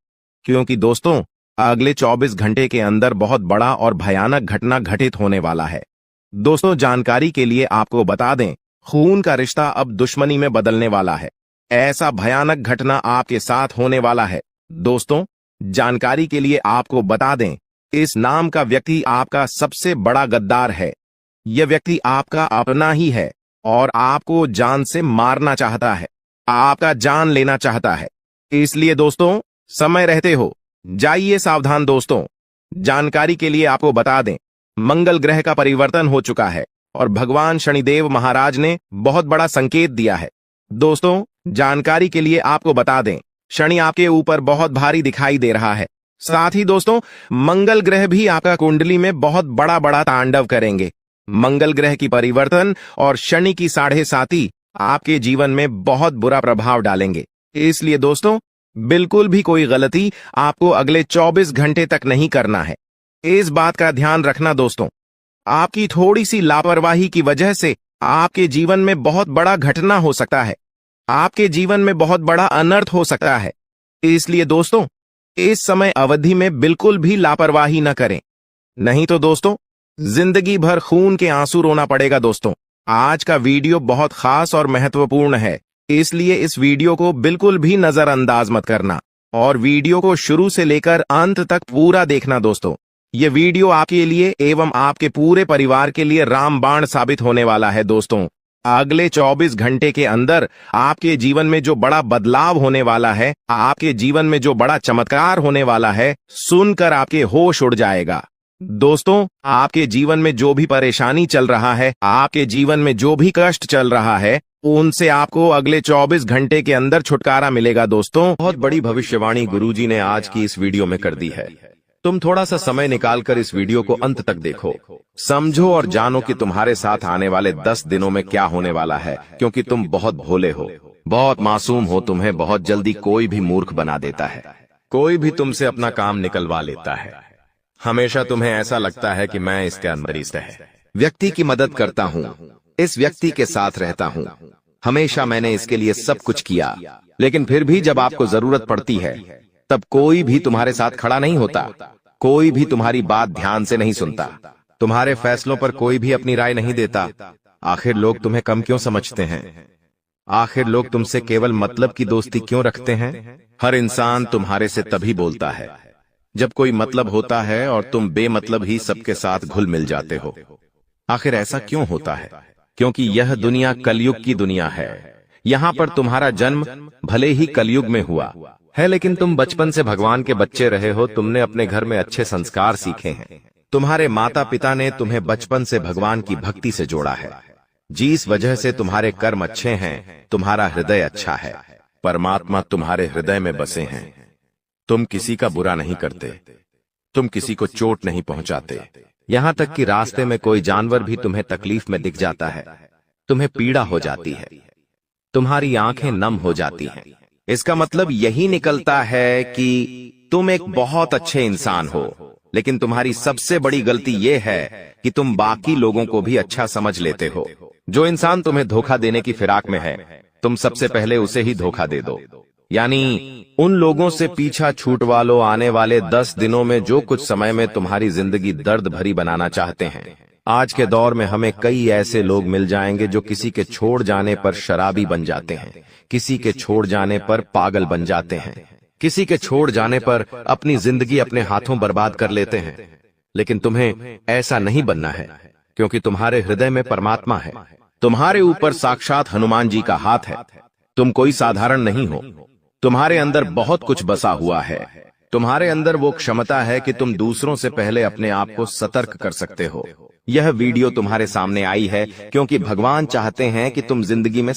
क्योंकि दोस्तों अगले 24 घंटे के अंदर बहुत बड़ा और भयानक घटना घटित होने वाला है। दोस्तों जानकारी के लिए आपको बता दें, खून का रिश्ता अब दुश्मनी में बदलने वाला है। ऐसा भयानक घटना आपके साथ होने वाला है। दोस्तों जानकारी के लिए आपको बता दें, इस नाम का व्यक्ति आपका सबसे बड़ा गद्दार है। यह व्यक्ति आपका अपना ही है और आपको जान से मारना चाहता है, आपका जान लेना चाहता है। इसलिए दोस्तों समय रहते हो जाइए सावधान। दोस्तों जानकारी के लिए आपको बता दें, मंगल ग्रह का परिवर्तन हो चुका है और भगवान शनिदेव महाराज ने बहुत बड़ा संकेत दिया है। दोस्तों जानकारी के लिए आपको बता दें, शनि आपके ऊपर बहुत भारी दिखाई दे रहा है। साथ ही दोस्तों मंगल ग्रह भी आपका कुंडली में बहुत बड़ा बड़ा तांडव करेंगे। मंगल ग्रह की परिवर्तन और शनि की 7.5 आपके जीवन में बहुत बुरा प्रभाव डालेंगे। इसलिए दोस्तों बिल्कुल भी कोई गलती आपको अगले 24 घंटे तक नहीं करना है। इस बात का ध्यान रखना दोस्तों, आपकी थोड़ी सी लापरवाही की वजह से आपके जीवन में बहुत बड़ा घटना हो सकता है, आपके जीवन में बहुत बड़ा अनर्थ हो सकता है। इसलिए दोस्तों इस समय अवधि में बिल्कुल भी लापरवाही न करें, नहीं तो दोस्तों जिंदगी भर खून के आंसू रोना पड़ेगा। दोस्तों आज का वीडियो बहुत खास और महत्वपूर्ण है, इसलिए इस वीडियो को बिल्कुल भी नजरअंदाज मत करना और वीडियो को शुरू से लेकर अंत तक पूरा देखना। दोस्तों ये वीडियो आपके लिए एवं आपके पूरे परिवार के लिए रामबाण साबित होने वाला है। दोस्तों अगले 24 घंटे के अंदर आपके जीवन में जो बड़ा बदलाव होने वाला है, आपके जीवन में जो बड़ा चमत्कार होने वाला है, सुनकर आपके होश उड़ जाएगा। दोस्तों आपके जीवन में जो भी परेशानी चल रहा है, आपके जीवन में जो भी कष्ट चल रहा है, उनसे आपको अगले 24 घंटे के अंदर छुटकारा मिलेगा। दोस्तों बहुत बड़ी भविष्यवाणी गुरुजी ने आज की इस वीडियो में कर दी है। तुम थोड़ा सा समय निकालकर इस वीडियो को अंत तक देखो, समझो और जानो कि तुम्हारे साथ आने वाले 10 दिनों में क्या होने वाला है, क्योंकि तुम बहुत भोले हो, बहुत मासूम हो। तुम्हें बहुत जल्दी कोई भी मूर्ख बना देता है, कोई भी तुमसे अपना काम निकलवा लेता है। हमेशा तुम्हें ऐसा लगता है कि मैं इसके अंदर इस व्यक्ति की मदद करता हूँ, इस व्यक्ति के साथ रहता हूँ, हमेशा मैंने इसके लिए सब कुछ किया, लेकिन फिर भी जब आपको जरूरत पड़ती है तब कोई भी तुम्हारे साथ खड़ा नहीं होता, कोई भी तुम्हारी बात ध्यान से नहीं सुनता, तुम्हारे फैसलों पर कोई भी अपनी राय नहीं देता। आखिर लोग तुम्हें कम क्यों समझते हैं? आखिर लोग तुमसे केवल मतलब की दोस्ती क्यों रखते हैं? हर इंसान तुम्हारे से तभी बोलता है जब कोई मतलब होता है और तुम बेमतलब ही सबके साथ घुल मिल जाते हो। आखिर ऐसा क्यों होता है? क्योंकि यह दुनिया कलयुग की दुनिया है। यहाँ पर तुम्हारा जन्म भले ही कलयुग में हुआ है, लेकिन तुम बचपन से भगवान के बच्चे रहे हो। तुमने अपने घर में अच्छे संस्कार सीखे हैं, तुम्हारे माता पिता ने तुम्हें बचपन से भगवान की भक्ति से जोड़ा है, जिस वजह से तुम्हारे कर्म अच्छे हैं, तुम्हारा हृदय अच्छा है, परमात्मा तुम्हारे हृदय में बसे हैं। तुम किसी का बुरा नहीं करते, तुम किसी को चोट नहीं पहुंचाते। यहाँ तक कि रास्ते में कोई जानवर भी तुम्हें तकलीफ में दिख जाता है, तुम्हें पीड़ा हो जाती है, तुम्हारी आंखें नम हो जाती हैं। इसका मतलब यही निकलता है कि तुम एक बहुत अच्छे इंसान हो, लेकिन तुम्हारी सबसे बड़ी गलती यह है कि तुम बाकी लोगों को भी अच्छा समझ लेते हो। जो इंसान तुम्हें धोखा देने की फिराक में है, तुम सबसे पहले उसे ही धोखा दे दो। यानी उन लोगों से पीछा छूटवा लो आने वाले 10 दिनों में जो कुछ समय में तुम्हारी जिंदगी दर्द भरी बनाना चाहते हैं। आज के दौर में हमें कई ऐसे लोग मिल जाएंगे जो किसी के छोड़ जाने पर शराबी बन जाते हैं, किसी के छोड़ जाने पर पागल बन जाते हैं, किसी के छोड़ जाने पर अपनी जिंदगी अपने हाथों बर्बाद कर लेते हैं। लेकिन तुम्हें ऐसा नहीं बनना है, क्योंकि तुम्हारे हृदय में परमात्मा है, तुम्हारे ऊपर साक्षात हनुमान जी का हाथ है। तुम कोई साधारण नहीं हो, तुम्हारे अंदर बहुत कुछ बसा हुआ है। तुम्हारे अंदर वो क्षमता है कि तुम दूसरों से पहले अपने आप को सतर्क कर सकते हो। यह वीडियो तुम्हारे सामने आई है क्योंकि भगवान चाहते हैं कि तुम जिंदगी में